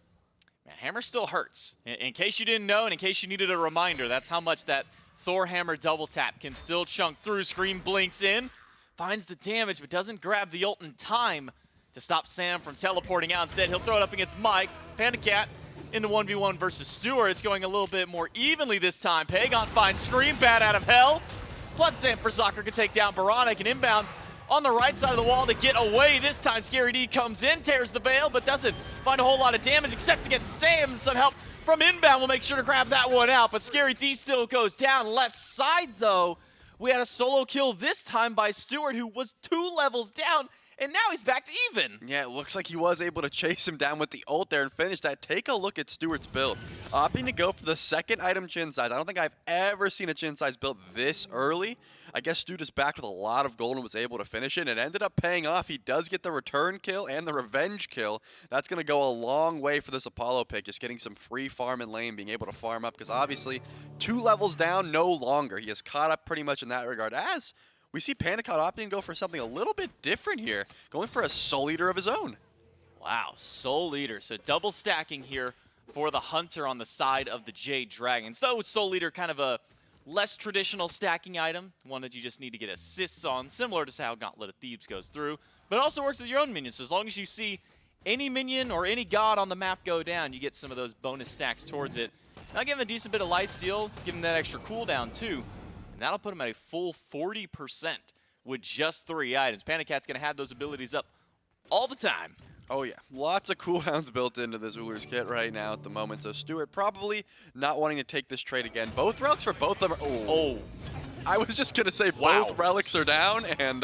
Man, Hammer still hurts. In case you didn't know, and in case you needed a reminder, that's how much that Thor Hammer double tap can still chunk through. Scream blinks in, finds the damage, but doesn't grab the ult in time to stop Sam from teleporting out. Instead, he'll throw it up against Mike. Panda Cat in the 1v1 versus Stewart. It's going a little bit more evenly this time. Pagon finds Scream, Bat Out of Hell. Plus Sam for Soccer can take down Baronic and inbound on the right side of the wall to get away. This time Scary D comes in, tears the veil, but doesn't find a whole lot of damage except against Sam. Some help from inbound will make sure to grab that one out, but Scary D still goes down. Left side though, we had a solo kill this time by Stewart, who was 2 levels down and now he's back to even. Yeah, it looks like he was able to chase him down with the ult there and finish that. Take a look at Stewart's build. Opting to go for the second item chin size. I don't think I've ever seen a chin size build this early. I guess Stu just backed with a lot of gold and was able to finish it, and it ended up paying off. He does get the return kill and the revenge kill. That's going to go a long way for this Apollo pick, just getting some free farm in lane, being able to farm up, because obviously 2 levels down no longer. He has caught up pretty much in that regard, as we see Pandacot opting to go for something a little bit different here, going for a Soul Eater of his own. Wow, Soul Eater. So double stacking here for the Hunter on the side of the Jade Dragons. Though with Soul Eater, kind of a less traditional stacking item, one that you just need to get assists on, similar to how Gauntlet of Thebes goes through, but it also works with your own minions. So as long as you see any minion or any god on the map go down, you get some of those bonus stacks towards it. Now give him a decent bit of lifesteal, give him that extra cooldown too, and that'll put him at a full 40% with just 3 items. Pandacat's going to have those abilities up all the time. Oh yeah, lots of cooldowns built into this Ullr's kit right now at the moment, so Stewart probably not wanting to take this trade again. Both relics for both of them oh. I was just going to say both relics are down, and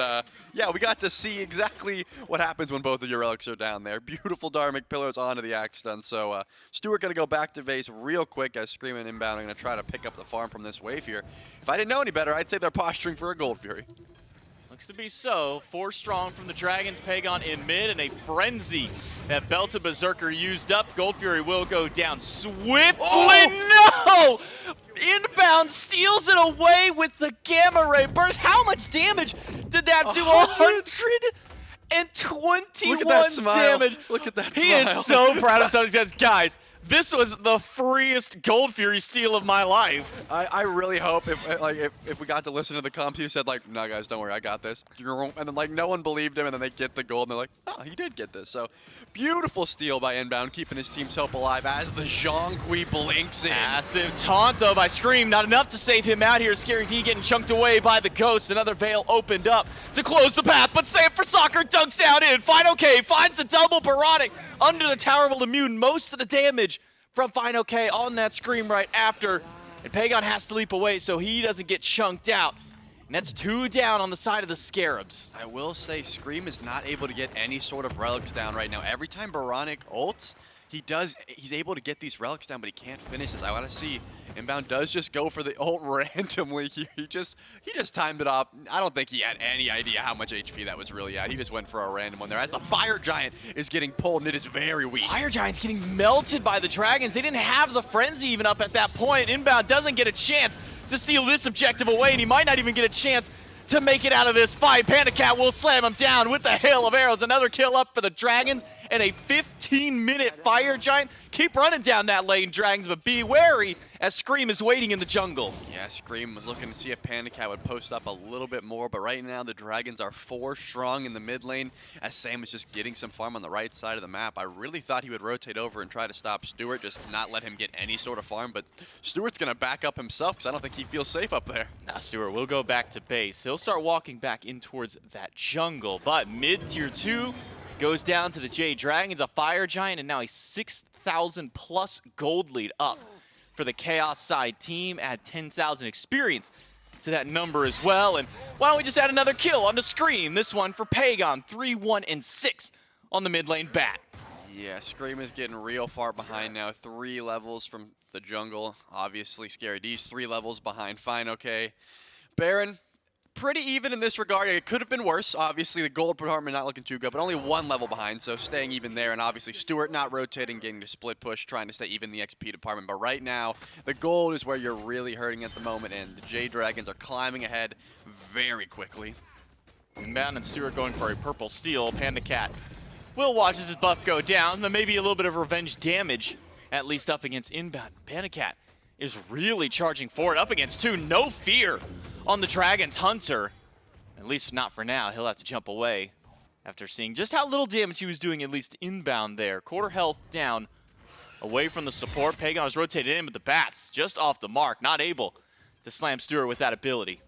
yeah, we got to see exactly what happens when both of your relics are down there. Beautiful Dharmic Pillars onto the Axe Stun, so Stewart going to go back to base real quick as Scream and Inbound are going to try to pick up the farm from this wave here. If I didn't know any better, I'd say they're posturing for a Gold Fury. Looks to be so. 4 strong from the Dragons. Pagon in mid, and a frenzy that Belted Berserker used up. Gold Fury will go down swiftly. Oh! No! Inbound steals it away with the Gamma Ray burst. How much damage did that do? 121 Look at that smile. damage. Look at that He smile. is so proud of himself. He says, guys, this was the freest Gold Fury steal of my life. I really hope if we got to listen to the comps, he said like, no guys, don't worry, I got this. And then like no one believed him, and then they get the gold, and they're like, oh, he did get this. So beautiful steal by Inbound, keeping his team's hope alive as the Zhonghui blinks in. Massive taunt though by Scream, not enough to save him out here. Scary D getting chunked away by the Ghost. Another veil opened up to close the path, but save for Soccer, dunks down in. Final K finds the double Baronic under the tower, will immune most of the damage from Final K on that Scream right after. And Pagon has to leap away so he doesn't get chunked out. And that's 2 down on the side of the Scarabs. I will say Scream is not able to get any sort of relics down right now. Every time Baronic ults, he's able to get these relics down, but he can't finish this. I want to see Inbound does just go for the ult randomly. He just timed it off. I don't think he had any idea how much HP that was really at. He just went for a random one there. As the Fire Giant is getting pulled, and it is very weak. Fire Giant's getting melted by the Dragons. They didn't have the Frenzy even up at that point. Inbound doesn't get a chance to steal this objective away, and he might not even get a chance to make it out of this fight. Pandacat will slam him down with the hail of arrows. Another kill up for the Dragons, and a 15-minute Fire Giant. Keep running down that lane, Dragons, but be wary as Scream is waiting in the jungle. Yeah, Scream was looking to see if Pandacat would post up a little bit more, but right now the Dragons are 4 strong in the mid lane as Sam is just getting some farm on the right side of the map. I really thought he would rotate over and try to stop Stewart, just not let him get any sort of farm, but Stewart's going to back up himself because I don't think he feels safe up there. Now Stewart will go back to base. He'll start walking back in towards that jungle, but mid-tier 2 goes down to the Jade Dragons, a Fire Giant, and now a 6,000 plus gold lead up for the Chaos side team. Add 10,000 experience to that number as well. And why don't we just add another kill on the Scream? This one for Pagon, 3, 1, and 6 on the mid lane bat. Yeah, Scream is getting real far behind now. 3 levels from the jungle. Obviously, Scary D's 3 levels behind. Fine, okay. Baron, pretty even in this regard. It could have been worse. Obviously, the gold department not looking too good, but only 1 level behind, so staying even there. And obviously, Stewart not rotating, getting to split push, trying to stay even in the XP department. But right now, the gold is where you're really hurting at the moment, and the Jade Dragons are climbing ahead very quickly. Inbound and Stewart going for a purple steal. Pandacat will watch his buff go down, but maybe a little bit of revenge damage, at least up against Inbound. Pandacat is really charging forward up against 2. No fear on the Dragon's Hunter. At least not for now. He'll have to jump away after seeing just how little damage he was doing, at least Inbound there. Quarter health down, away from the support. Pagon is rotated in, but the bats just off the mark, not able to slam Stewart with that ability.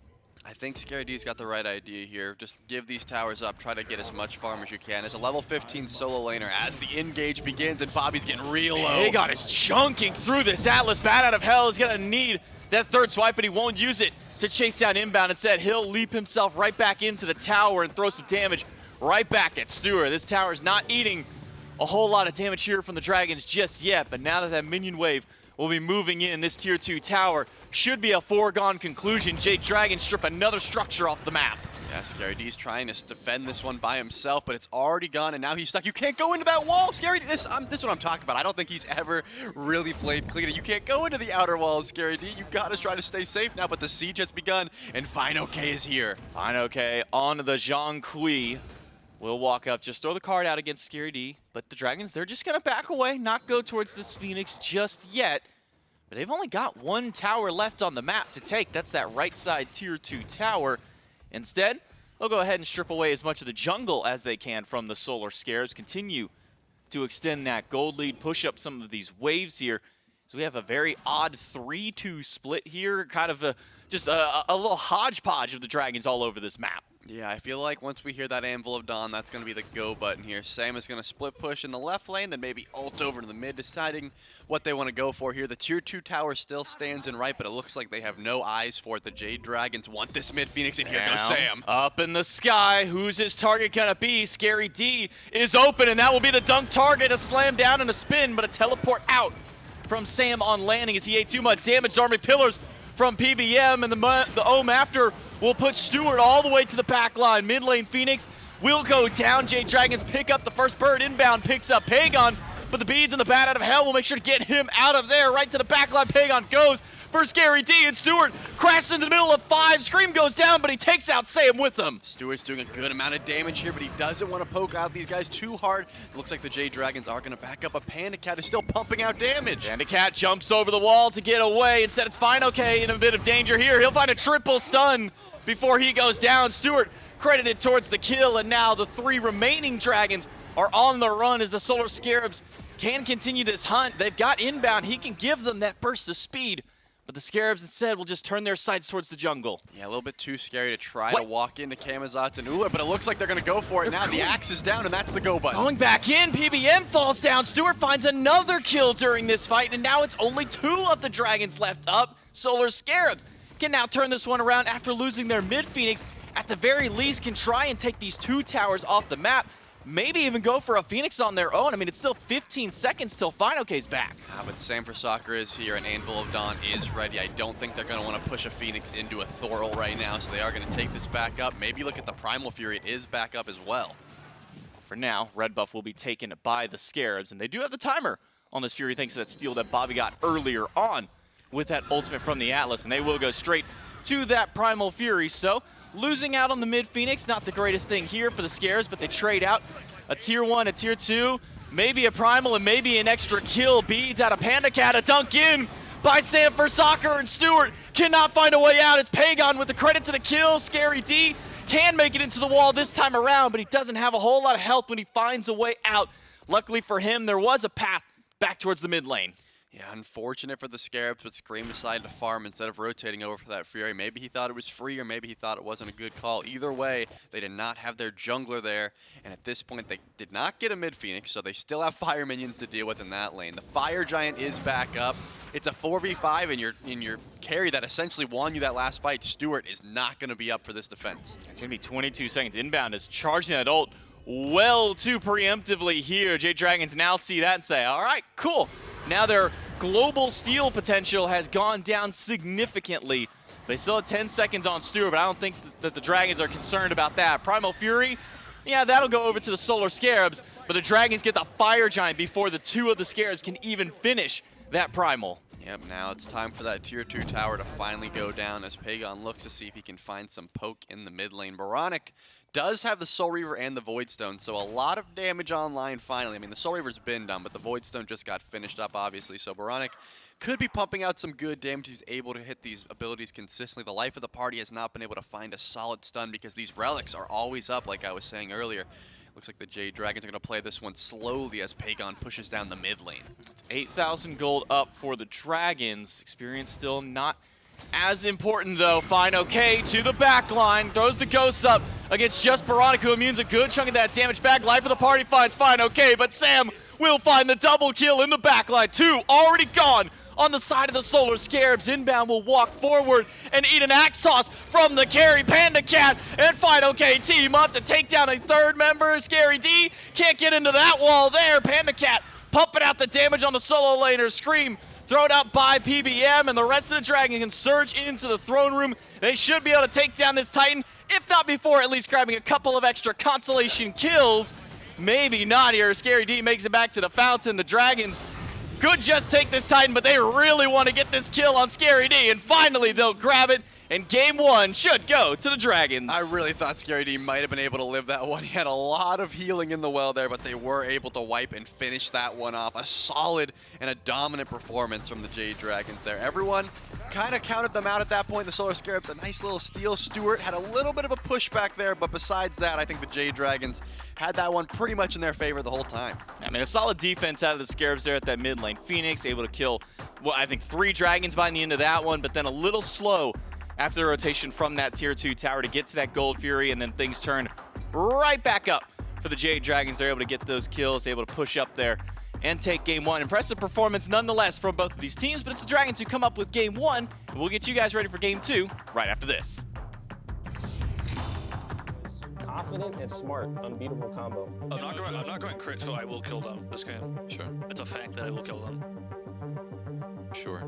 I think Scary D's got the right idea here. Just give these towers up, try to get as much farm as you can. As a level 15 solo laner, as the engage begins and Bobby's getting real low. Pagon is chunking through this. Atlas, Bat out of Hell, is gonna need that 3rd swipe, but he won't use it to chase down Inbound. Instead, he'll leap himself right back into the tower and throw some damage right back at Stewart. This tower's not eating a whole lot of damage here from the Dragons just yet, but now that that minion wave will be moving in, this tier 2 tower should be a foregone conclusion. Jade Dragons strip another structure off the map. Yeah, Scary D's trying to defend this one by himself, but it's already gone, and now he's stuck. You can't go into that wall, Scary D. This is what I'm talking about. I don't think he's ever really played clean. You can't go into the outer walls, Scary D. You gotta try to stay safe now, but the siege has begun, and Fine OK is here. Fine OK on the Zhang Kui. Will walk up, just throw the card out against Scary D, but the Dragons, they're just gonna back away, not go towards this Phoenix just yet. But they've only got one tower left on the map to take. That's that right side tier 2 tower. Instead, they'll go ahead and strip away as much of the jungle as they can from the Solar Scarabs, continue to extend that gold lead, push up some of these waves here. So we have a very odd 3-2 split here, kind of just a little hodgepodge of the Dragons all over this map. Yeah, I feel like once we hear that Anvil of Dawn, that's going to be the go button here. Sam is going to split push in the left lane, then maybe ult over to the mid, deciding what they want to go for here. The tier 2 tower still stands in right, but it looks like they have no eyes for it. The Jade Dragons want this mid Phoenix, and here goes Sam. Up in the sky, who's his target going to be? Scary D is open, and that will be the dunk target. A slam down and a spin, but a teleport out from Sam on landing as he ate too much damage. Army Pillars from PBM, and the Ohm after will put Stewart all the way to the back line. Mid lane Phoenix will go down. Jade Dragons pick up the first bird inbound, picks up Pagon, but the beads and the bat out of hell will make sure to get him out of there. Right to the back line, Pagon goes for Scary D, and Stewart crashes into the middle of 5. Scream goes down, but he takes out Sam with him. Stewart's doing a good amount of damage here, but he doesn't want to poke out these guys too hard. It looks like the Jade Dragons are going to back up. A Panda Cat is still pumping out damage. Panda Cat jumps over the wall to get away. Instead, it's Fine OK in a bit of danger here. He'll find a triple stun before he goes down. Stewart credited towards the kill, and now the 3 remaining Dragons are on the run as the Solar Scarabs can continue this hunt. They've got inbound. He can give them that burst of speed, but the Scarabs instead will just turn their sights towards the jungle. Yeah, a little bit too scary to try to walk into Camazotz and Ula, but it looks like they're going to go for it now. The axe is down, and that's the go button. Going back in, PBM falls down. Stewart finds another kill during this fight, and now it's only 2 of the Dragons left up. Solar Scarabs can now turn this one around after losing their mid Phoenix. At the very least, can try and take these 2 towers off the map. Maybe even go for a Phoenix on their own. I mean, it's still 15 seconds till Fine OK's back. But Sam for Soccer is here, and Anvil of Dawn is ready. I don't think they're going to want to push a Phoenix into a Thorl right now, so they are going to take this back up. Maybe look at the Primal Fury. It is back up as well. For now, red buff will be taken by the Scarabs, and they do have the timer on this Fury thanks to that steal that Bobby got earlier on with that ultimate from the Atlas, and they will go straight to that Primal Fury. So losing out on the mid Phoenix, not the greatest thing here for the Scarabs, but they trade out a tier 1, a tier 2, maybe a Primal, and maybe an extra kill. Beads out of Panda Cat, a dunk in by Sam for Soccer, and Stewart cannot find a way out. It's Pagon with the credit to the kill. Scary D can make it into the wall this time around, but he doesn't have a whole lot of health when he finds a way out. Luckily for him, there was a path back towards the mid lane. Yeah, unfortunate for the Scarabs, but Scream decided to farm instead of rotating over for that Fury. Maybe he thought it was free, or maybe he thought it wasn't a good call. Either way, they did not have their jungler there, and at this point, they did not get a mid-Phoenix, so they still have fire minions to deal with in that lane. The Fire Giant is back up. It's a 4v5, and your carry that essentially won you that last fight, Stewart, is not going to be up for this defense. It's going to be 22 seconds. Inbound is charging that ult well too preemptively here. Jade Dragons now see that and say, all right, cool. Now their global steal potential has gone down significantly. They still have 10 seconds on Stewart, but I don't think that the Dragons are concerned about that. Primal Fury, yeah, that'll go over to the Solar Scarabs, but the Dragons get the Fire Giant before the 2 of the Scarabs can even finish that Primal. Yep, now it's time for that tier 2 tower to finally go down as Pagon looks to see if he can find some poke in the mid lane. Baronic does have the Soul Reaver and the Void Stone, so a lot of damage online finally. I mean, the Soul Reaver's been done, but the Void Stone just got finished up, obviously, so Baronic could be pumping out some good damage. He's able to hit these abilities consistently. The life of the party has not been able to find a solid stun because these relics are always up, like I was saying earlier. Looks like the Jade Dragons are going to play this one slowly as Pagon pushes down the mid lane. It's 8,000 gold up for the Dragons. Experience still not as important, though. Fine OK to the back line. Throws the Ghosts up against just Baronic, who immunes a good chunk of that damage back. Life of the party finds Fine OK, but Sam will find the double kill in the back line. 2 already gone on the side of the Solar Scarabs. Inbound will walk forward and eat an axe toss from the carry. Panda Cat and Fido K team up to take down a third member. Scary D can't get into that wall there. Panda Cat pumping out the damage on the solo laner. Scream thrown out by PBM, and the rest of the Dragon can surge into the throne room. They should be able to take down this Titan, if not before at least grabbing a couple of extra consolation kills. Maybe not here. Scary D makes it back to the fountain. The Dragons could just take this Titan, but they really want to get this kill on Scary D, and finally they'll grab it, and game one should go to the Dragons. I really thought Scary D might have been able to live that one. He had a lot of healing in the well there, but they were able to wipe and finish that one off. A solid and a dominant performance from the Jade Dragons there. Everyone kind of counted them out at that point. The Solar Scarabs, a nice little steal. Stewart had a little bit of a pushback there, but besides that, I think the Jade Dragons had that one pretty much in their favor the whole time. I mean, a solid defense out of the Scarabs there at that mid lane. Phoenix able to kill, well, I think 3 Dragons by the end of that one, but then a little slow after the rotation from that tier 2 tower to get to that Gold Fury, and then things turn right back up for the Jade Dragons. They're able to get those kills, able to push up there and take game one. Impressive performance nonetheless from both of these teams, but it's the Dragons who come up with game one, and we'll get you guys ready for game 2 right after this. Confident and smart, unbeatable combo. I'm not going crit, so I will kill them this game. Sure. It's a fact that I will kill them. Sure.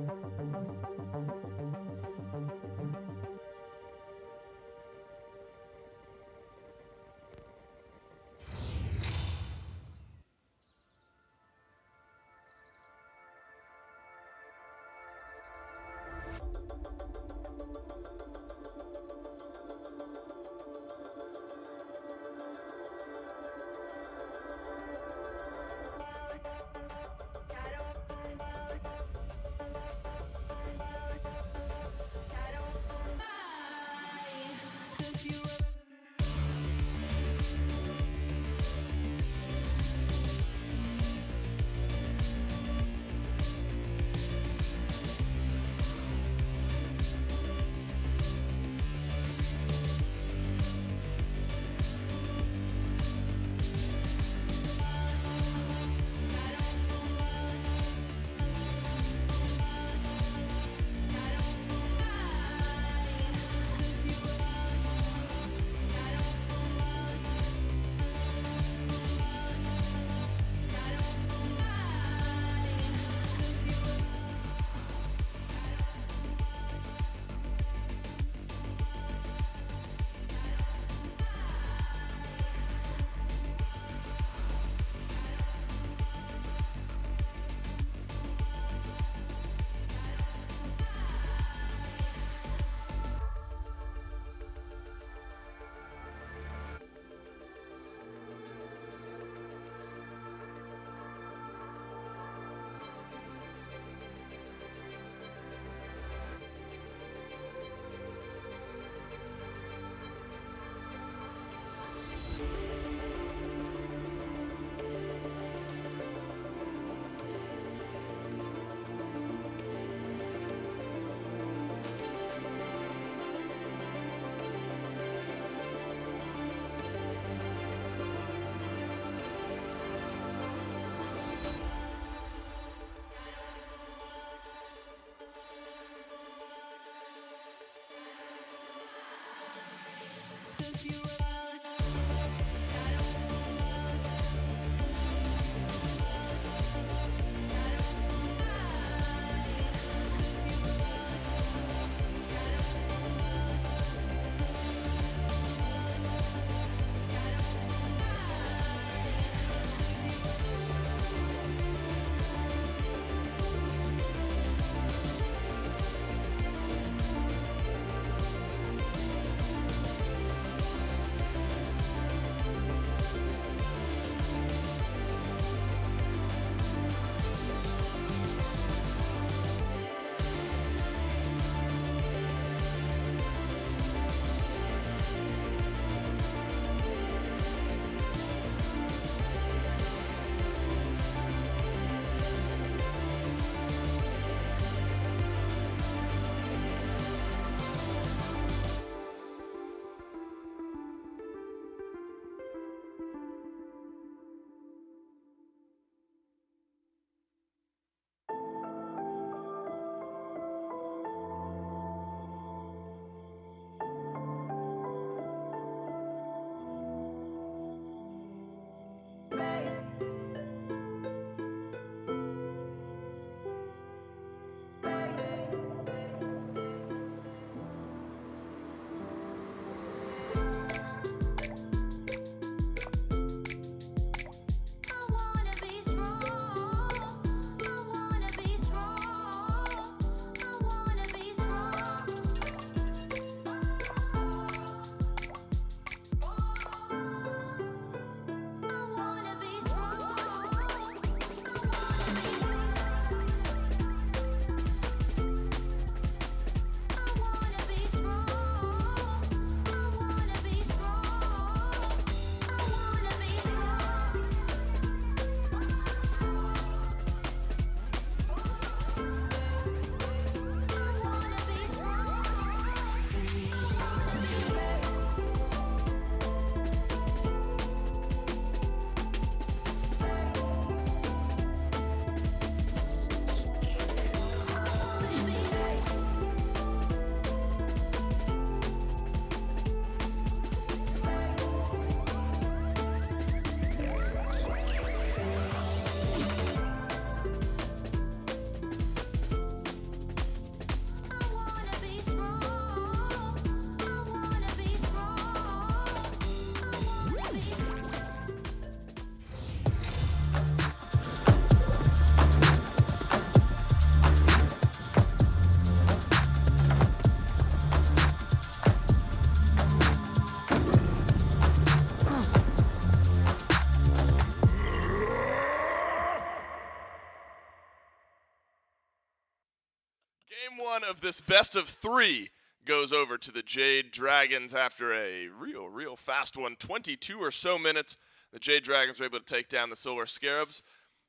one of this best of 3 goes over to the Jade Dragons after a real fast one. 22 or so minutes. The Jade Dragons were able to take down the Solar Scarabs.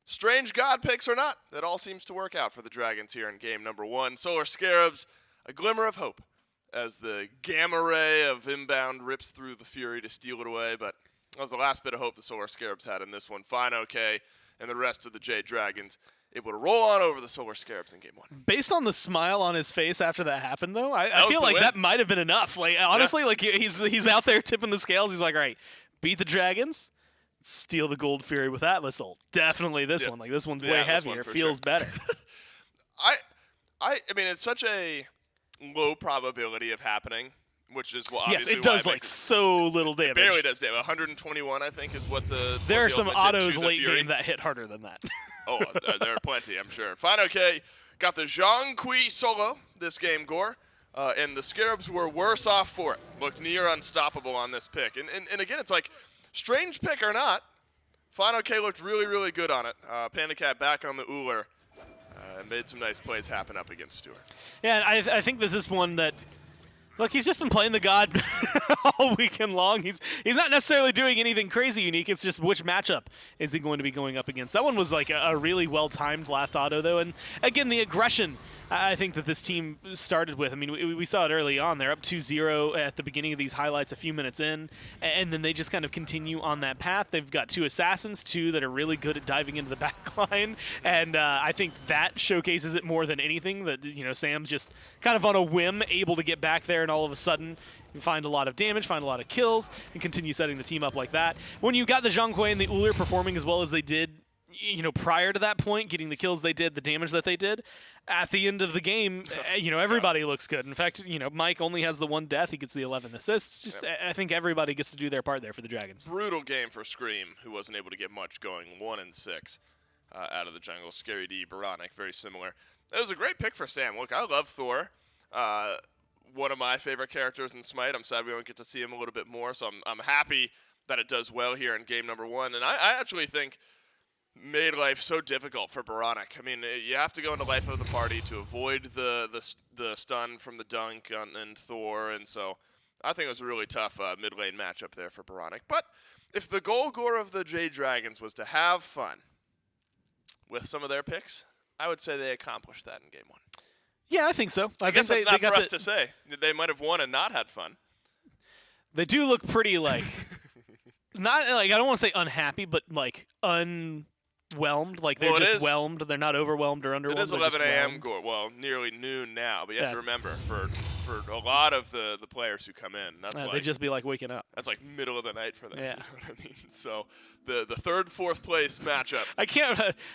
Strange god picks or not, that all seems to work out for the Dragons here in game number 1. Solar Scarabs, a glimmer of hope as the gamma ray of inbound rips through the Fury to steal it away, but that was the last bit of hope the Solar Scarabs had in this one. Fine, okay, and the rest of the Jade Dragons able to roll on over the Solar Scarabs in game 1. Based on the smile on his face after that happened, though, I feel like win. that might have been enough. Like honestly, like he's out there tipping the scales. He's like, all right, beat the Dragons, steal the Gold Fury with Atlas ult. Definitely this one. Like this one's way heavier. Feels better. I mean, it's such a low probability of happening, which is well, yes, obviously it does why like so little damage. It barely does damage. 121, I think, is what the. There what are the some ultimate did autos to the late Fury. game that hit harder than that. Oh, there are plenty, I'm sure. Fine, okay. Got the Zhang Kui solo this game, Gore, and the Scarabs were worse off for it. Looked near unstoppable on this pick. And again, it's like, strange pick or not, Fine okay looked really good on it. Panda Cat back on the Uller and made some nice plays happen up against Stewart. Yeah, and I think this is one that, look, he's just been playing the God all weekend long. He's not necessarily doing anything crazy unique. It's just which matchup is he going to be going up against. That one was like a really well-timed last auto, though. And again, the aggression I think that this team started with. I mean, we saw it early on. They're up 2-0 at the beginning of these highlights a few minutes in, and then they just kind of continue on that path. They've got 2 assassins, 2 that are really good at diving into the back line, and I think that showcases it more than anything, that, you know, Sam's just kind of on a whim able to get back there, and all of a sudden you find a lot of damage, find a lot of kills, and continue setting the team up like that. When you got the Zhang Kui and the Uller performing as well as they did, you know, prior to that point, getting the kills they did, the damage that they did, at the end of the game, you know, everybody looks good. In fact, you know, Mike only has the 1 death. He gets the 11 assists. Just, I think everybody gets to do their part there for the Dragons. Brutal game for Scream, who wasn't able to get much going. 1-6 out of the jungle. Scary D, Baronic, very similar. It was a great pick for Sam. Look, I love Thor. One of my favorite characters in Smite. I'm sad we don't get to see him a little bit more, so I'm happy that it does well here in game number 1. And I actually think made life so difficult for Baronic. I mean, you have to go into life of the party to avoid the stun from the dunk and Thor, and so I think it was a really tough mid lane matchup there for Baronic. But if the goal, Gore, of the Jade Dragons was to have fun with some of their picks, I would say they accomplished that in game 1. Yeah, I think so. I guess that's not for us to say. They might have won and not had fun. They do look pretty, like, not like, I don't want to say unhappy, but like unwhelmed. Like they're just whelmed. They're not overwhelmed or underwhelmed. It is 11 a.m. Well, nearly noon now, but you have to remember, for a lot of the players who come in, that's like, they'd just be like waking up. That's like middle of the night for them. Yeah. You know what I mean? So the 3rd, 4th place matchup.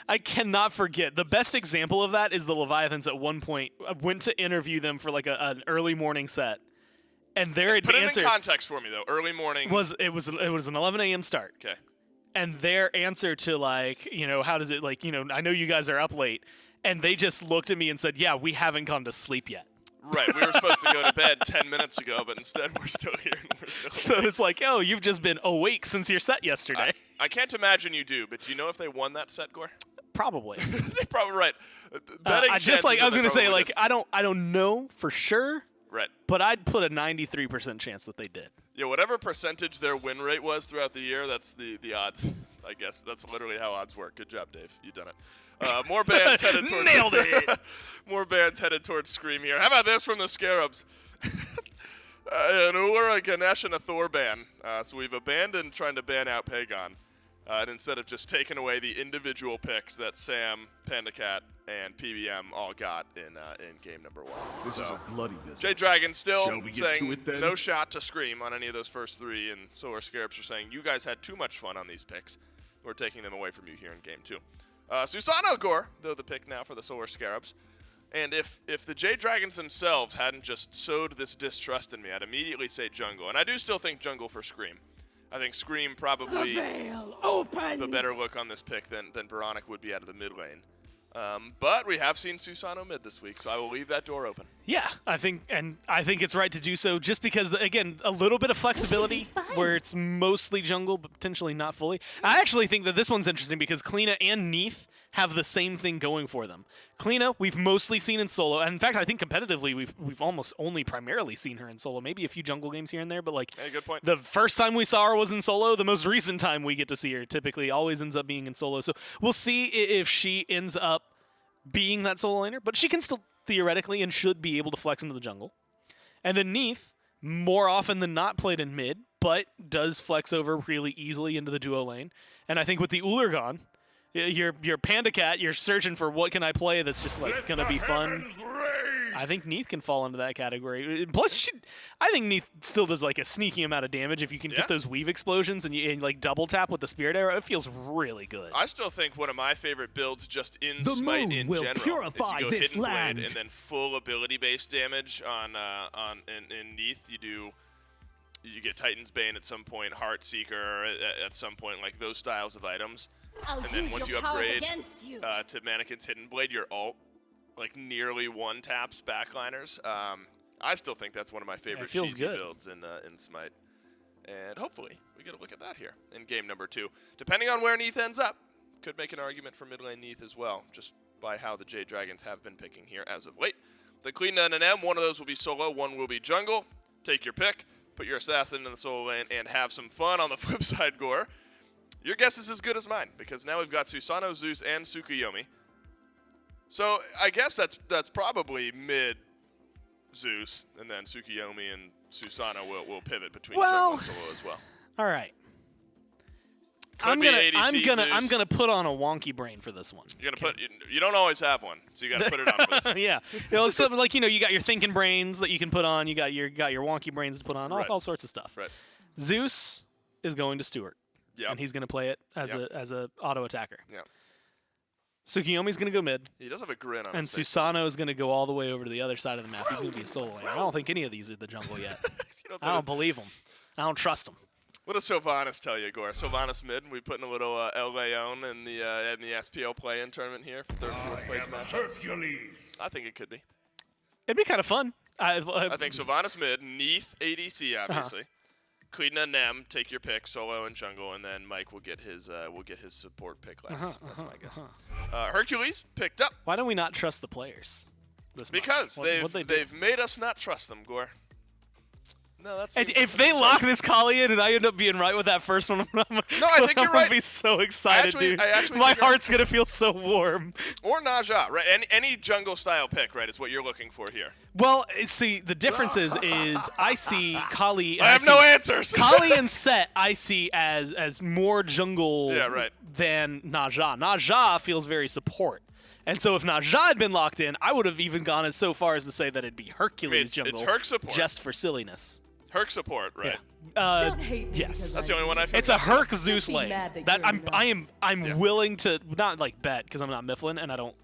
I cannot forget. The best example of that is the Leviathans at one point went to interview them for like an early morning set. And their Put answer, it in context for me though. Early morning was an 11 a.m. start. Okay. And their answer to, like, you know, how does it, like, you know, I know you guys are up late, and they just looked at me and said, yeah, we haven't gone to sleep yet. Right, we were supposed to go to bed 10 minutes ago, but instead we're still here. So it's like, oh, you've just been awake since your set yesterday. I can't imagine you do, but do you know if they won that set, Gore? Probably. They're probably right. Betting I was going to say, like, I don't know for sure. Right. But I'd put a 93% chance that they did. Yeah, whatever percentage their win rate was throughout the year, that's the odds. I guess that's literally how odds work. Good job, Dave. You done it. More bands headed towards Nailed it. More bands headed towards Scream here. How about this from the Scarabs? An Uller, a Ganesh, and a Thor ban. So we've abandoned trying to ban out Pagon. And instead of just taking away the individual picks that Sam, Panda Cat, and PBM all got in game number 1. This is a bloody business. Jade Dragon still Shall we get saying to it then? no shot to Scream on any of those first 3, and Solar Scarabs are saying you guys had too much fun on these picks. We're taking them away from you here in game 2. Susano Gore, though, the pick now for the Solar Scarabs. And if the Jade Dragons themselves hadn't just sowed this distrust in me, I'd immediately say jungle. And I do still think jungle for Scream. I think Scream probably the better look on this pick than Baronic would be out of the mid lane. But we have seen Susano mid this week, so I will leave that door open. Yeah, I think it's right to do so, just because, again, a little bit of flexibility where it's mostly jungle, but potentially not fully. I actually think that this one's interesting because Kleena and Neath have the same thing going for them. Kleena, we've mostly seen in solo, and in fact, I think competitively, we've almost only primarily seen her in solo. Maybe a few jungle games here and there, but like Hey, good point. the first time we saw her was in solo. The most recent time we get to see her typically always ends up being in solo. So we'll see if she ends up being that solo laner, but she can still theoretically and should be able to flex into the jungle. And then Neith, more often than not, played in mid, but does flex over really easily into the duo lane. And I think with the Ullrgon, your Panda Cat, you're searching for what can I play that's just like gonna be fun. I think Neith can fall into that category. Plus, I think Neith still does like a sneaky amount of damage if you can get those weave explosions and you like double tap with the Spirit Arrow. It feels really good. I still think one of my favorite builds just in The Smite moon in will general purify is you go this Hidden land. Blade and then full ability-based damage in Neith. You get Titan's Bane at some point, Heartseeker at some point, like those styles of items. And then once you upgrade to Mannequin's Hidden Blade, your ult like nearly one taps backliners. I still think that's one of my favorite cheesy builds in Smite. And hopefully we get a look at that here in game number 2. Depending on where Neith ends up, could make an argument for mid lane Neith as well, just by how the Jade Dragons have been picking here as of late. The Kleena and an M, one of those will be solo, one will be jungle. Take your pick, put your assassin in the solo lane, and have some fun. On the flip side, Gore, your guess is as good as mine, because now we've got Susanoo, Zeus, and Tsukuyomi. So I guess that's probably mid Zeus, and then Tsukuyomi and Susanoo will pivot between jungle and solo as well. All right. Could I'm be gonna ADC put on a wonky brain for this one. You're gonna you don't always have one, so you gotta put it on for this. Yeah, something like you got your thinking brains that you can put on. You got your wonky brains to put on. All sorts of stuff. Right. Zeus is going to Stewart. Yep. And he's gonna play it as a auto attacker. Yeah. Tsukuyomi's gonna go mid. He does have a grin on and his face. Susanoo is gonna go all the way over to the other side of the map. He's gonna be a solo laner. I don't think any of these are the jungle yet. I don't believe him. I don't trust him. What does Sylvanas tell you, Gore? Sylvanas mid. We putting a little El Leon in the SPL play-in tournament here for third, fourth place matchup. Hercules. I think it could be. It'd be kind of fun. I think Sylvanas mid, Neith ADC obviously, Kleena Nem, take your pick, solo and jungle, and then Mike will get his support pick last. That's my guess. Hercules picked up. Why don't we not trust the players? Because they've made us not trust them, Gore. No, that's. If they lock this Kali in and I end up being right with that first one, I think you're right. I'm gonna be so excited, dude. My heart's gonna feel so warm. Or Naja, right? Any jungle style pick, right? Is what you're looking for here. Well, see, the difference is I see Kali. I have no answers. Kali and Set I see as more jungle than Naja. Naja feels very support. And so if Naja had been locked in, I would have even gone as so far as to say that it'd be Hercules jungle. It's Herc support. Just for silliness. Herc support, right? Yeah. Don't hate me Yes. That's the only one I feel. It's a Herc Zeus be lane. mad that That you're I'm willing to not like bet because I'm not Mifflin and I don't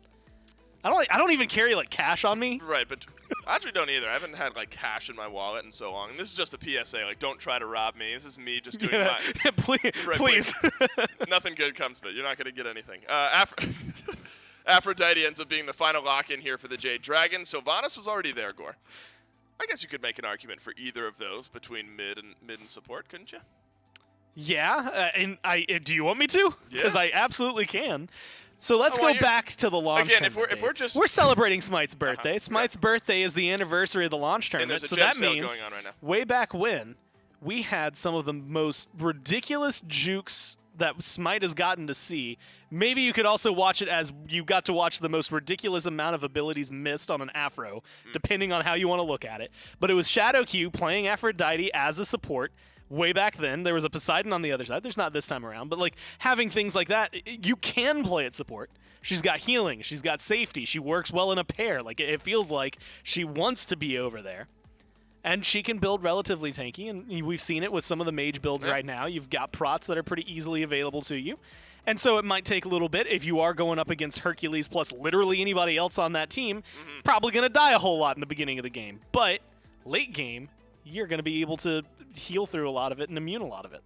even carry like cash on me. Right, but I actually don't either. I haven't had like cash in my wallet in so long. And this is just a PSA. Like, don't try to rob me. This is me just doing my. Please. Nothing good comes of it. You're not going to get anything. Aphrodite ends up being the final lock-in here for the Jade Dragon. Sylvanas was already there, Gore. I guess you could make an argument for either of those between mid and support, couldn't you? Yeah, do you want me to? Because I absolutely can. So let's go back to the launch. Again, we're celebrating Smite's birthday. Smite's birthday is the anniversary of the launch tournament. And there's a gem sale means going on right now. way back when we had some of the most ridiculous jukes that Smite has gotten to see. Maybe you could also watch it as you got to watch the most ridiculous amount of abilities missed on an Afro, depending on how you want to look at it. But it was Shadowq playing Aphrodite as a support. Way back then, there was a Poseidon on the other side. There's not this time around, but like having things like that, you can play at support. She's got healing. She's got safety. She works well in a pair. Like it feels like she wants to be over there. And she can build relatively tanky, and we've seen it with some of the mage builds right now. You've got prots that are pretty easily available to you. And so it might take a little bit if you are going up against Hercules plus literally anybody else on that team, probably going to die a whole lot in the beginning of the game. But late game, you're going to be able to heal through a lot of it and immune a lot of it.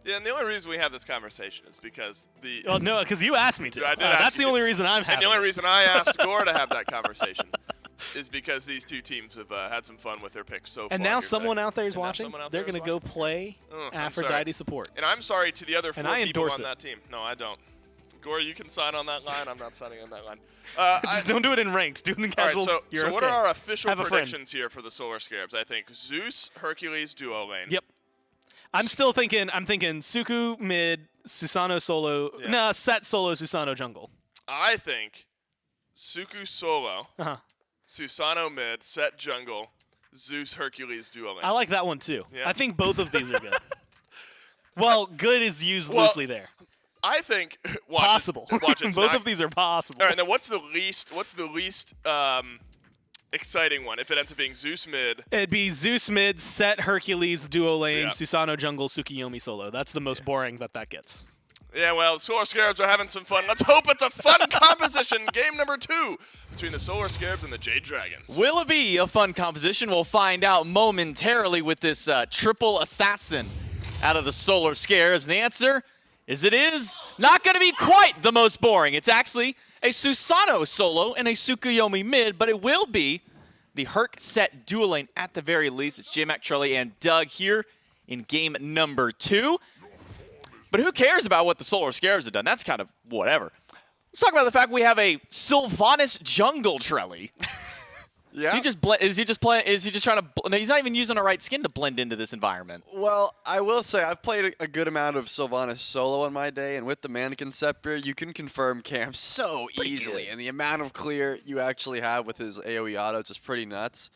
Yeah, and the only reason we have this conversation is because the... Well, no, because you asked me to. I did ask that's you the only to. reason I'm having And the only reason I asked Gore to have that conversation is because these two teams have had some fun with their picks so far. And now someone out there is watching. They're going to go play Oh, Aphrodite support. And I'm sorry to the other 4 I people endorse on it. that team. No, I don't. Gore, you can sign on that line. I'm not signing on that line. Just don't do it in ranked. Do it in All right, casuals. so what okay. are our official Have a friend. predictions here for the Solar Scarabs? I think Zeus, Hercules, duo lane. Yep. I'm thinking Suku mid, Susanoo solo. Yeah. Nah, Set solo, Susanoo jungle. I think Suku solo, Uh-huh. Susanoo mid, Set jungle, Zeus, Hercules, duo lane. I like that one too. Yeah. I think both of these are good. Well, good is used Well, loosely there. I think watch Possible. It, watch it. Both of these are possible. All right, and then what's the least exciting one? If it ends up being Zeus mid, It'd be Zeus mid, Set Hercules duo lane, Yeah. Susanoo jungle, Tsukiyomi solo. That's the most boring that gets. yeah, well, Solar Scarabs are having some fun. Let's hope it's a fun composition. Game number 2 between the Solar Scarabs and the Jade Dragons. Will it be a fun composition? We'll find out momentarily with this triple assassin out of the Solar Scarabs. And the answer is it is not going to be quite the most boring. It's actually a Susanoo solo and a Tsukuyomi mid, but it will be the Herc Set dual lane at the very least. It's J-Mac, Charlie, and Doug here in game number 2. But who cares about what the Solar Scarabs have done? That's kind of whatever. Let's talk about the fact we have a Sylvanas jungle Trelly. Yeah. Is he just trying to? No, he's not even using the right skin to blend into this environment. Well, I will say I've played a good amount of Sylvanas solo in my day, and with the Mannequin Scepter, you can confirm camps so easily, and the amount of clear you actually have with his AoE autos is pretty nuts.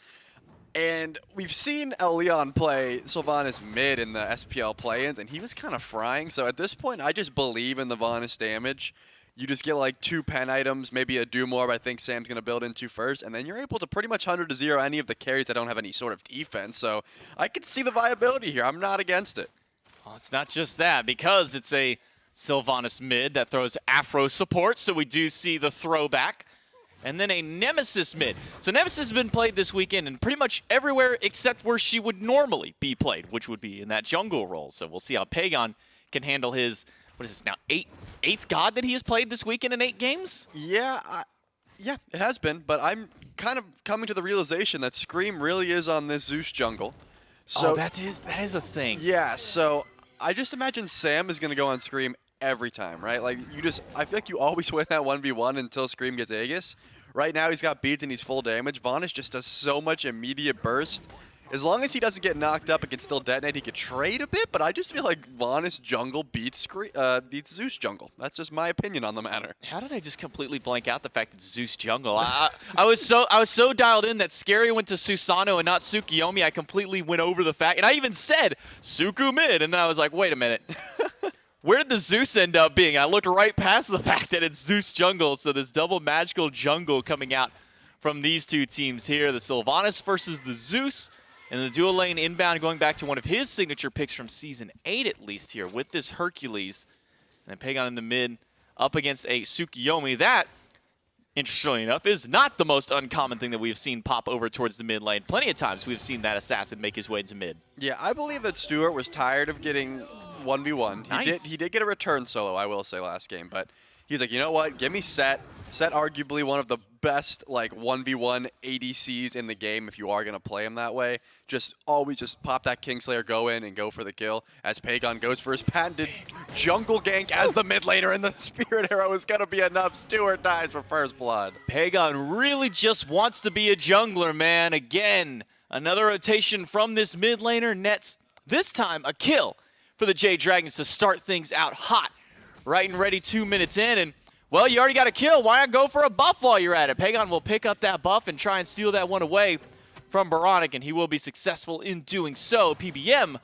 And we've seen El Leon play Sylvanas mid in the SPL play-ins, and he was kind of frying. So at this point, I just believe in the Vanus damage. You just get like 2 pen items, maybe a Doom Orb I think Sam's going to build into first, and then you're able to pretty much 100-0 any of the carries that don't have any sort of defense. So I can see the viability here. I'm not against it. Well, it's not just that, because it's a Sylvanas mid that throws Afro support, so we do see the throwback. And then a Nemesis mid. So Nemesis has been played this weekend in pretty much everywhere except where she would normally be played, which would be in that jungle role. So we'll see how Pagon can handle his, what is this now, eighth god that he has played this weekend in 8 games? Yeah, yeah, it has been, but I'm kind of coming to the realization that Scream really is on this Zeus jungle. So that is a thing. Yeah, so I just imagine Sam is going to go on Scream every time, right? Like, I feel like you always win that 1v1 until Scream gets Aegis. Right now, he's got beads and he's full damage. Vanus just does so much immediate burst. As long as he doesn't get knocked up and can still detonate, he could trade a bit, but I just feel like Vanus jungle beats Zeus jungle. That's just my opinion on the matter. How did I just completely blank out the fact that Zeus jungle? I was so dialed in that Scary went to Susanoo and not Tsukiyomi. I completely went over the fact, and I even said Suku mid, and then I was like, wait a minute. Where did the Zeus end up being? I looked right past the fact that it's Zeus jungle, so this double magical jungle coming out from these two teams here. The Sylvanas versus the Zeus, and the dual lane inbound going back to one of his signature picks from Season 8 at least here with this Hercules. And then Pagon in the mid up against a Tsukiyomi. That, interestingly enough, is not the most uncommon thing that we've seen pop over towards the mid lane. Plenty of times we've seen that assassin make his way into mid. Yeah, I believe that Stuart was tired of getting 1v1. Nice. He did get a return solo, I will say, last game, but he's like, you know what? Give me Set. Set arguably one of the best like 1v1 ADCs in the game if you are going to play him that way. Just always just pop that Kingslayer, go in and go for the kill as Pagon goes for his patented jungle gank as the mid laner, and the Spirit Arrow is going to be enough. Stuart dies for first blood. Pagon really just wants to be a jungler, man. Again, another rotation from this mid laner nets, this time a kill for the Jade Dragons to start things out hot. Right and ready 2 minutes in, and well, you already got a kill. Why not go for a buff while you're at it? Pagon will pick up that buff and try and steal that one away from Baronic, and he will be successful in doing so. PBM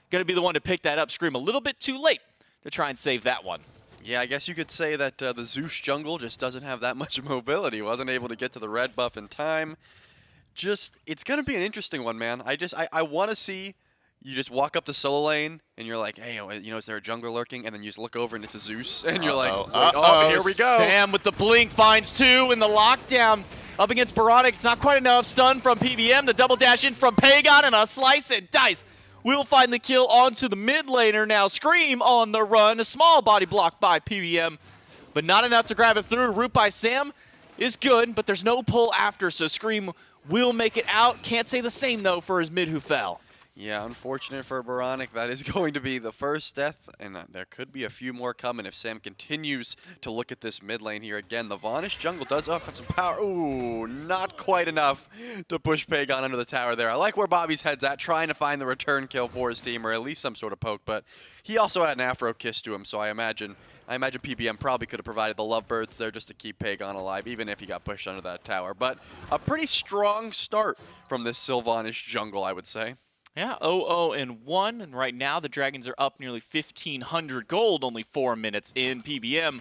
going to be the one to pick that up. Scream a little bit too late to try and save that one. Yeah, I guess you could say that the Zeus jungle just doesn't have that much mobility. Wasn't able to get to the red buff in time. Just, it's going to be an interesting one, man. I want to see you just walk up to solo lane, and you're like, hey, you know, is there a jungler lurking? And then you just look over, and it's a Zeus, and you're like, oh, here we go. Sam with the blink finds 2 in the lockdown up against Baronic. It's not quite enough. Stun from PBM, the double dash in from Pagon, and a slice and dice. We'll find the kill onto the mid laner now. Scream on the run. A small body block by PBM, but not enough to grab it through. Root by Sam is good, but there's no pull after, so Scream will make it out. Can't say the same, though, for his mid who fell. Yeah, unfortunate for Baronic. That is going to be the first death, and there could be a few more coming if Sam continues to look at this mid lane here. Again, the Vanish jungle does have some power. Ooh, not quite enough to push Pagon under the tower there. I like where Bobby's head's at, trying to find the return kill for his team, or at least some sort of poke, but he also had an Afro kiss to him, so I imagine PBM probably could have provided the lovebirds there just to keep Pagon alive, even if he got pushed under that tower. But a pretty strong start from this Sylvanish jungle, I would say. Yeah, 0-0-1, and right now the Dragons are up nearly 1,500 gold, only 4 minutes in. PBM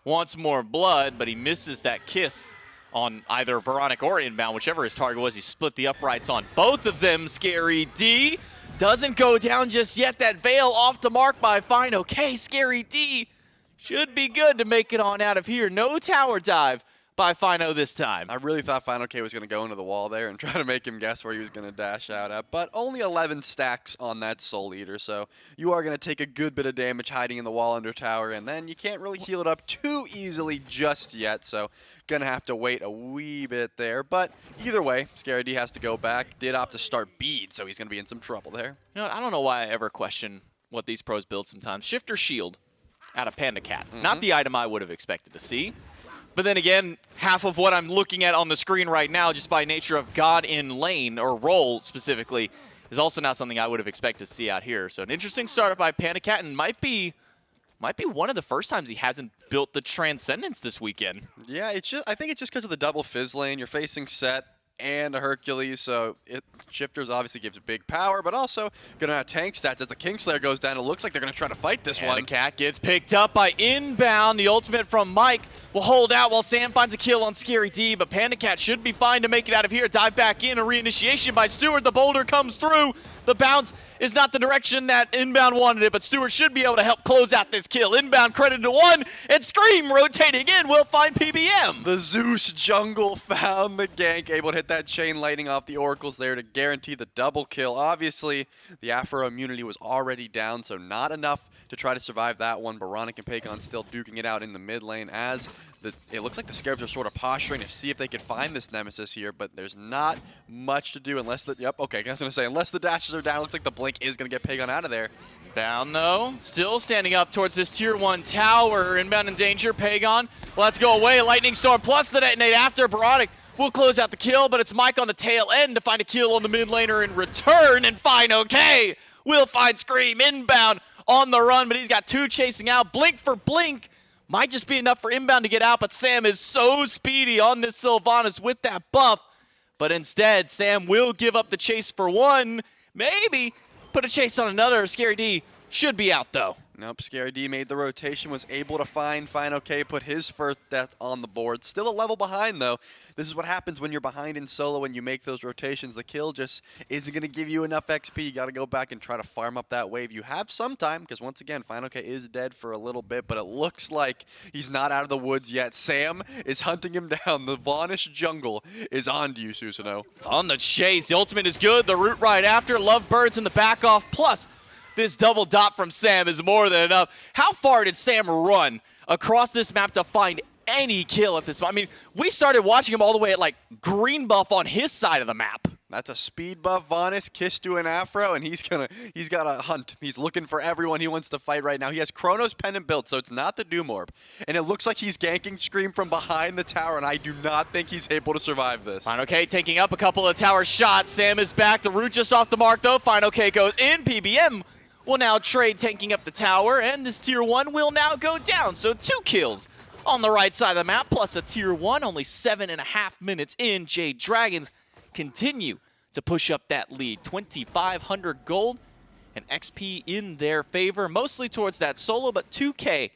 wants more blood, but he misses that kiss on either Baronic or Inbound, whichever his target was. He split the uprights on both of them. Scary D doesn't go down just yet. That Veil off the mark by Fine. Okay, Scary D should be good to make it on out of here. No tower dive by Fino this time. I really thought Final K was going to go into the wall there and try to make him guess where he was going to dash out at, but only 11 stacks on that Soul Eater, so you are going to take a good bit of damage hiding in the wall under tower, and then you can't really heal it up too easily just yet, so going to have to wait a wee bit there. But either way, Scary D has to go back. Did opt to start Bead, so he's going to be in some trouble there. You know what, I don't know why I ever question what these pros build sometimes. Shift or Shield out of Panda Cat. Not the item I would have expected to see. But then again, half of what I'm looking at on the screen right now, just by nature of God in lane, or role specifically, is also not something I would have expected to see out here. So an interesting startup by Panda Cat, and might be one of the first times he hasn't built the Transcendence this weekend. Yeah, I think it's just because of the double Fizz lane. You're facing Set and a Hercules, so Shifters obviously gives big power, but also gonna have tank stats as the Kingslayer goes down. It looks like they're gonna try to fight this one. And the Cat gets picked up by Inbound. The ultimate from Mike will hold out while Sam finds a kill on Scary D, but Panda Cat should be fine to make it out of here. Dive back in, a reinitiation by Stewart. The boulder comes through. The bounce is not the direction that Inbound wanted it, but Stewart should be able to help close out this kill. Inbound credited to one, and Scream rotating in will find PBM. The Zeus jungle found the gank, able to hit that chain lightning off the Oracles there to guarantee the double kill. Obviously, the Afro immunity was already down, so not enough to try to survive that one. Baronic and Pagon still duking it out in the mid lane as it looks like the Scarabs are sort of posturing to see if they could find this Nemesis here, but there's not much to do unless unless the dashes are down. Looks like the blink is going to get Pagon out of there. Down though, still standing up towards this tier 1 tower. Inbound in danger. Pagon will have to go away. Lightning Storm plus the detonate after. Baronic will close out the kill, but it's Mike on the tail end to find a kill on the mid laner in return, and Fine okay will find Scream. Inbound on the run, but he's got two chasing out. Blink for blink might just be enough for Inbound to get out, but Sam is so speedy on this Sylvanas with that buff. But instead, Sam will give up the chase for one, maybe put a chase on another. Scary D should be out though. Nope, Scary D made the rotation, was able to find Fine OK, put his first death on the board. Still a level behind, though. This is what happens when you're behind in solo and you make those rotations. The kill just isn't going to give you enough XP. You got to go back and try to farm up that wave. You have some time, because once again, Fine OK is dead for a little bit, but it looks like he's not out of the woods yet. Sam is hunting him down. The Vanish jungle is on to you, Susanoo. It's on the chase. The ultimate is good. The root right after. Lovebirds in the back off. Plus, this double dot from Sam is more than enough. How far did Sam run across this map to find any kill at this point? I mean, we started watching him all the way at like green buff on his side of the map. That's a speed buff Vanis, kiss to an Afro, and he's got a hunt. He's looking for everyone he wants to fight right now. He has Chronos Pendant built, so it's not the Doom Orb. And it looks like he's ganking Scream from behind the tower, and I do not think he's able to survive this. Fine OK taking up a couple of tower shots. Sam is back. The root just off the mark though. Fine OK goes in. PBM will now trade tanking up the tower, and this tier 1 will now go down. So 2 kills on the right side of the map, plus a tier 1, only 7.5 minutes in. Jade Dragons continue to push up that lead. 2,500 gold and XP in their favor, mostly towards that solo, but 2K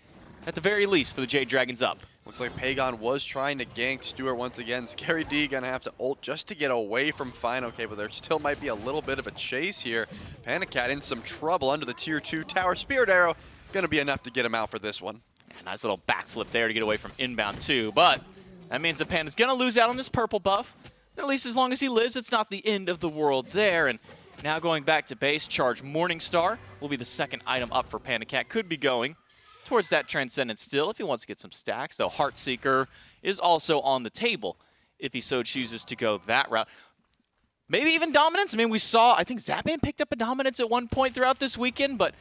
at the very least for the Jade Dragons up. Looks like Pagon was trying to gank Stewart once again. Scary D gonna have to ult just to get away from Fine OK, but there still might be a little bit of a chase here. Panda Cat in some trouble under the tier 2 tower. Spirit Arrow gonna be enough to get him out for this one. Yeah, nice little backflip there to get away from Inbound too, but that means the Panda's gonna lose out on this purple buff. At least as long as he lives, it's not the end of the world there. And now going back to base, Charge Morningstar will be the second item up for Panda Cat. Could be going towards that Transcendence still if he wants to get some stacks, though Heartseeker is also on the table if he so chooses to go that route. maybe even dominance. I mean, we saw, I think Zapman picked up a dominance at one point throughout this weekend, but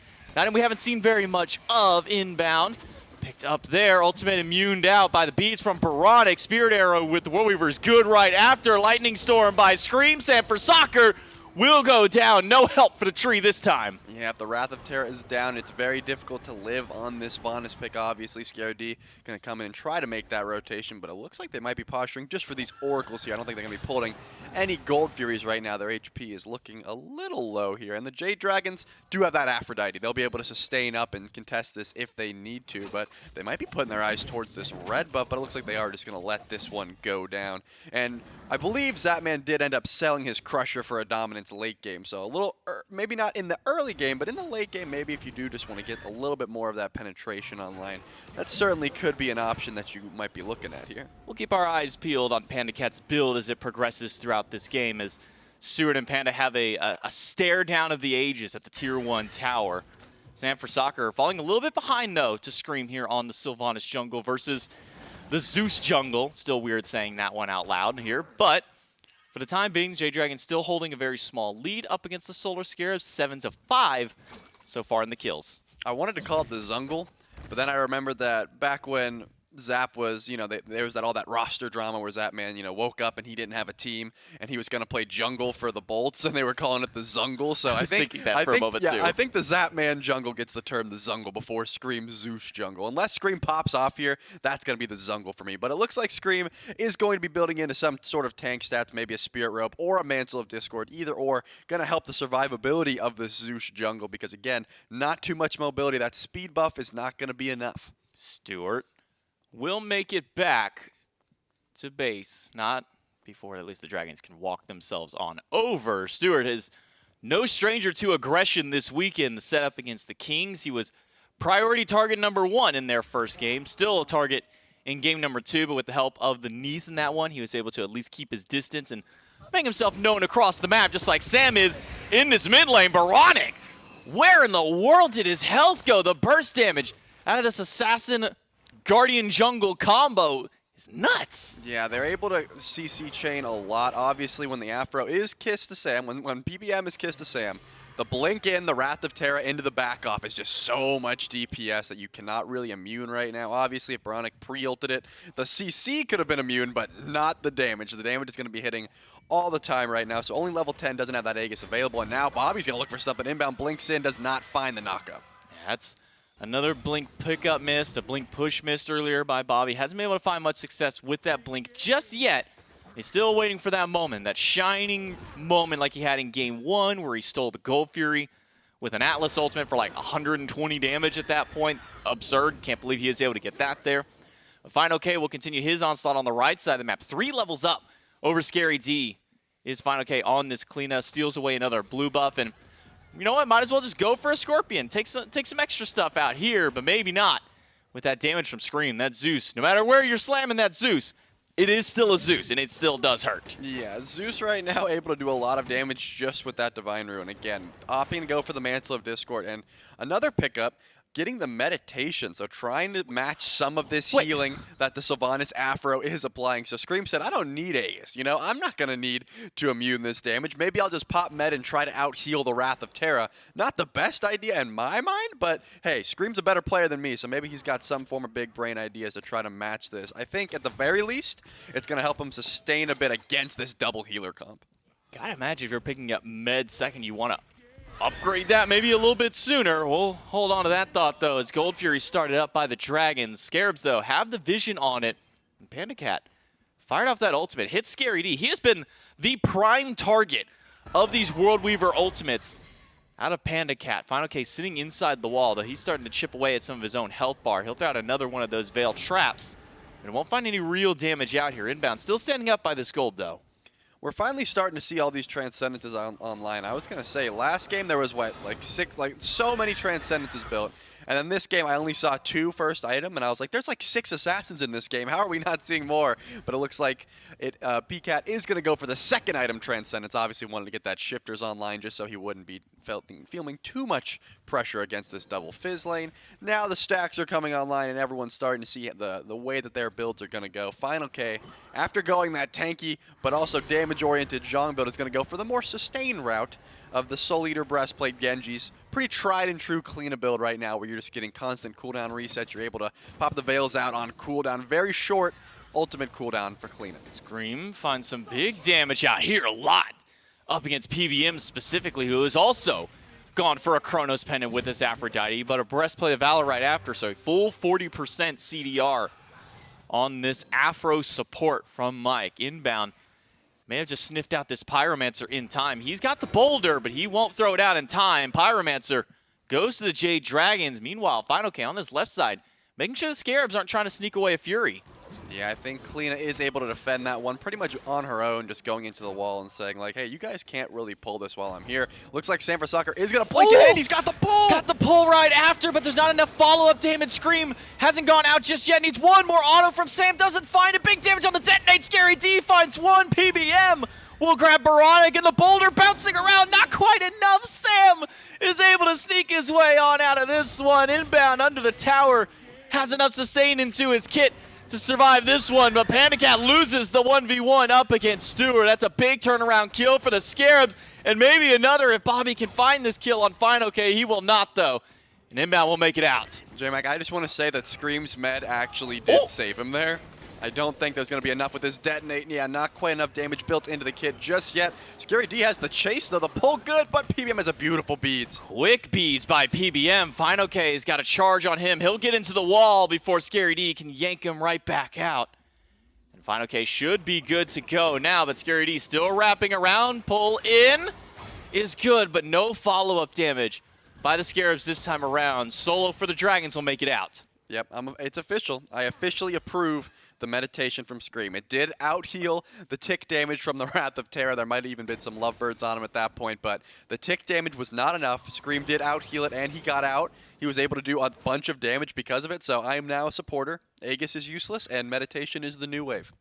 we haven't seen very much of inbound. Picked up there, ultimate immuned out by the beats from Baronic. Spirit Arrow with the World Weavers good right after. Lightning Storm by Scream. Sam for Soccer will go down. No help for the tree this time. Yeah, the Wrath of Terra is down. It's very difficult to live on this Vonus pick, obviously. Scarab going to come in and try to make that rotation, but it looks like they might be posturing just for these Oracles here. I don't think they're going to be pulling any Gold Furies right now. Their HP is looking a little low here, and the Jade Dragons do have that Aphrodite. They'll be able to sustain up and contest this if they need to, but they might be putting their eyes towards this red buff, but it looks like they are just going to let this one go down. And I believe Zapman did end up selling his Crusher for a dominance late game, so a little, maybe not in the early game, but in the late game, maybe if you do just want to get a little bit more of that penetration online, that certainly could be an option that you might be looking at here. We'll keep our eyes peeled on Panda Cat's build as it progresses throughout this game, as Stewart and Panda have a stare down of the ages at the Tier 1 tower. Sam for Soccer falling a little bit behind, though, to Scream here on the Sylvanas jungle versus the Zeus jungle. Still weird saying that one out loud here, but for the time being, Jade Dragon still holding a very small lead up against the Solar Scarabs, 7-5 so far in the kills. I wanted to call it the Zungle, but then I remembered that back when Zap was, there was all that roster drama where Zapman, woke up and he didn't have a team and he was going to play jungle for the Bolts and they were calling it the Zungle. So I think thinking that for a moment too. I think the Zapman jungle gets the term the Zungle before Scream Zeus jungle. Unless Scream pops off here, that's going to be the Zungle for me. But it looks like Scream is going to be building into some sort of tank stats, maybe a Spirit Rope or a Mantle of Discord, either or, going to help the survivability of the Zeus jungle because again, not too much mobility. That speed buff is not going to be enough. Stewart will make it back to base, not before at least the Dragons can walk themselves on over. Stewart is no stranger to aggression this weekend. The setup against the Kings, he was priority target number 1 in their first game, still a target in game number 2, but with the help of the Neath in that one, he was able to at least keep his distance and make himself known across the map, just like Sam is in this mid lane. Baronic, where in the world did his health go? The burst damage out of this Assassin Guardian jungle combo is nuts. Yeah, they're able to CC chain a lot. Obviously, when the Afro is kissed to Sam, when PBM is kissed to Sam, the blink in, the Wrath of Terra into the back off is just so much DPS that you cannot really immune right now. Obviously, if Baronic pre-ulted it, the CC could have been immune, but not the damage. The damage is going to be hitting all the time right now, so only level 10 doesn't have that Aegis available, and now Bobby's going to look for something. Inbound blinks in, does not find the knockup. Yeah, that's another blink pickup missed, a blink push missed earlier by Bobby. Hasn't been able to find much success with that blink just yet. He's still waiting for that moment, that shining moment like he had in game 1 where he stole the Gold Fury with an Atlas ultimate for like 120 damage at that point. Absurd. Can't believe he was able to get that there. But Final K will continue his onslaught on the right side of the map. 3 levels up over Scary D is Final K on this cleanup. Steals away another blue buff, and you know what? Might as well just go for a Scorpion. Take some extra stuff out here, but maybe not with that damage from Scream. That Zeus, no matter where you're slamming that Zeus, it is still a Zeus, and it still does hurt. Yeah, Zeus right now able to do a lot of damage just with that Divine Rune. Again, opting to go for the Mantle of Discord. And another pickup, getting the Meditation, so trying to match some of this healing that the Sylvanas Afro is applying. So Scream said, I don't need Aegis, I'm not going to need to immune this damage. Maybe I'll just pop Med and try to out-heal the Wrath of Terra. Not the best idea in my mind, but hey, Scream's a better player than me, so maybe he's got some form of big brain ideas to try to match this. I think at the very least, it's going to help him sustain a bit against this double healer comp. Gotta imagine if you're picking up Med second, you want to upgrade that maybe a little bit sooner. We'll hold on to that thought, though, as Gold Fury started up by the Dragons. Scarabs, though, have the vision on it. And Panda Cat fired off that ultimate, hit Scary D. He has been the prime target of these World Weaver ultimates out of Panda Cat. Final K sitting inside the wall, though he's starting to chip away at some of his own health bar. He'll throw out another one of those Veil traps, and won't find any real damage out here. Inbound, still standing up by this gold, though. We're finally starting to see all these Transcendences online. I was going to say, last game there was, so many Transcendences built. And then this game, I only saw 2 first item, and I was like, there's like 6 Assassins in this game. How are we not seeing more? But it looks like PCAT is going to go for the second item, Transcendence. Obviously wanted to get that Shifters online just so he wouldn't be feeling too much pressure against this double Fizz lane. Now the stacks are coming online, and everyone's starting to see the way that their builds are going to go. Final K, after going that tanky, but also damage damage-oriented Zhong build is going to go for the more sustained route of the Soul Eater Breastplate Genjis. Pretty tried and true clean build right now where you're just getting constant cooldown resets. You're able to pop the Veils out on cooldown. Very short ultimate cooldown for cleaning. Scream finds some big damage out here, a lot. Up against PBM specifically, who has also gone for a Chronos Pendant with his Aphrodite, but a Breastplate of Valor right after, so a full 40% CDR on this Afro support from Mike. Inbound may have just sniffed out this Pyromancer in time. He's got the boulder, but he won't throw it out in time. Pyromancer goes to the Jade Dragons. Meanwhile, Final K on this left side, making sure the Scarabs aren't trying to sneak away a Fury. Yeah, I think Kalina is able to defend that one pretty much on her own, just going into the wall and saying, like, hey, you guys can't really pull this while I'm here. Looks like Sam for Soccer is going to blink it in. He's got the pull! Got the pull right after, but there's not enough follow-up damage. Scream hasn't gone out just yet. Needs one more auto from Sam. Doesn't find it. Big damage on the detonate. Scary D finds one. PBM will grab Baronic, and the boulder bouncing around. Not quite enough. Sam is able to sneak his way on out of this one. Inbound under the tower. Has enough sustain into his kit to survive this one, but Panicat loses the 1v1 up against Stewart. That's a big turnaround kill for the Scarabs, and maybe another if Bobby can find this kill on Final K. He will not, though. And Inbound will make it out. J-Mac, I just want to say that Scream's med actually did save him there. I don't think there's going to be enough with this detonate. Yeah, not quite enough damage built into the kit just yet. Scary D has the chase, though. The pull good, but PBM has a beautiful beads. Quick beads by PBM. Final K's got a charge on him. He'll get into the wall before Scary D can yank him right back out. And Final K should be good to go now, but Scary D still wrapping around. Pull in is good, but no follow-up damage by the Scarabs this time around. Solo for the Dragons will make it out. Yep, it's official. I officially approve the meditation from Scream. It did out-heal the tick damage from the Wrath of Terra. There might have even been some lovebirds on him at that point, but the tick damage was not enough. Scream did out-heal it, and he got out. He was able to do a bunch of damage because of it, so I am now a supporter. Aegis is useless, and meditation is the new wave.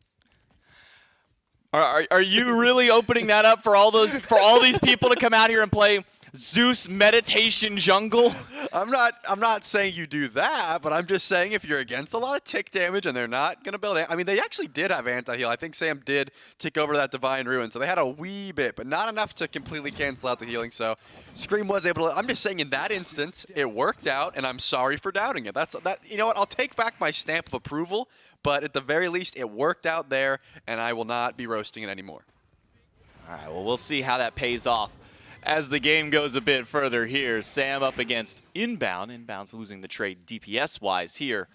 Are you really opening that up for all these people to come out here and play Zeus Meditation Jungle? I'm not saying you do that, but I'm just saying if you're against a lot of tick damage and they're not going to build it. I mean, they actually did have anti-heal. I think Sam did tick over that Divine Ruin, so they had a wee bit, but not enough to completely cancel out the healing. So Scream was able to. I'm just saying in that instance, it worked out, and I'm sorry for doubting it. You know what? I'll take back my stamp of approval, but at the very least, it worked out there, and I will not be roasting it anymore. All right, well, we'll see how that pays off as the game goes a bit further here. Sam up against Inbound. Inbound's losing the trade DPS-wise here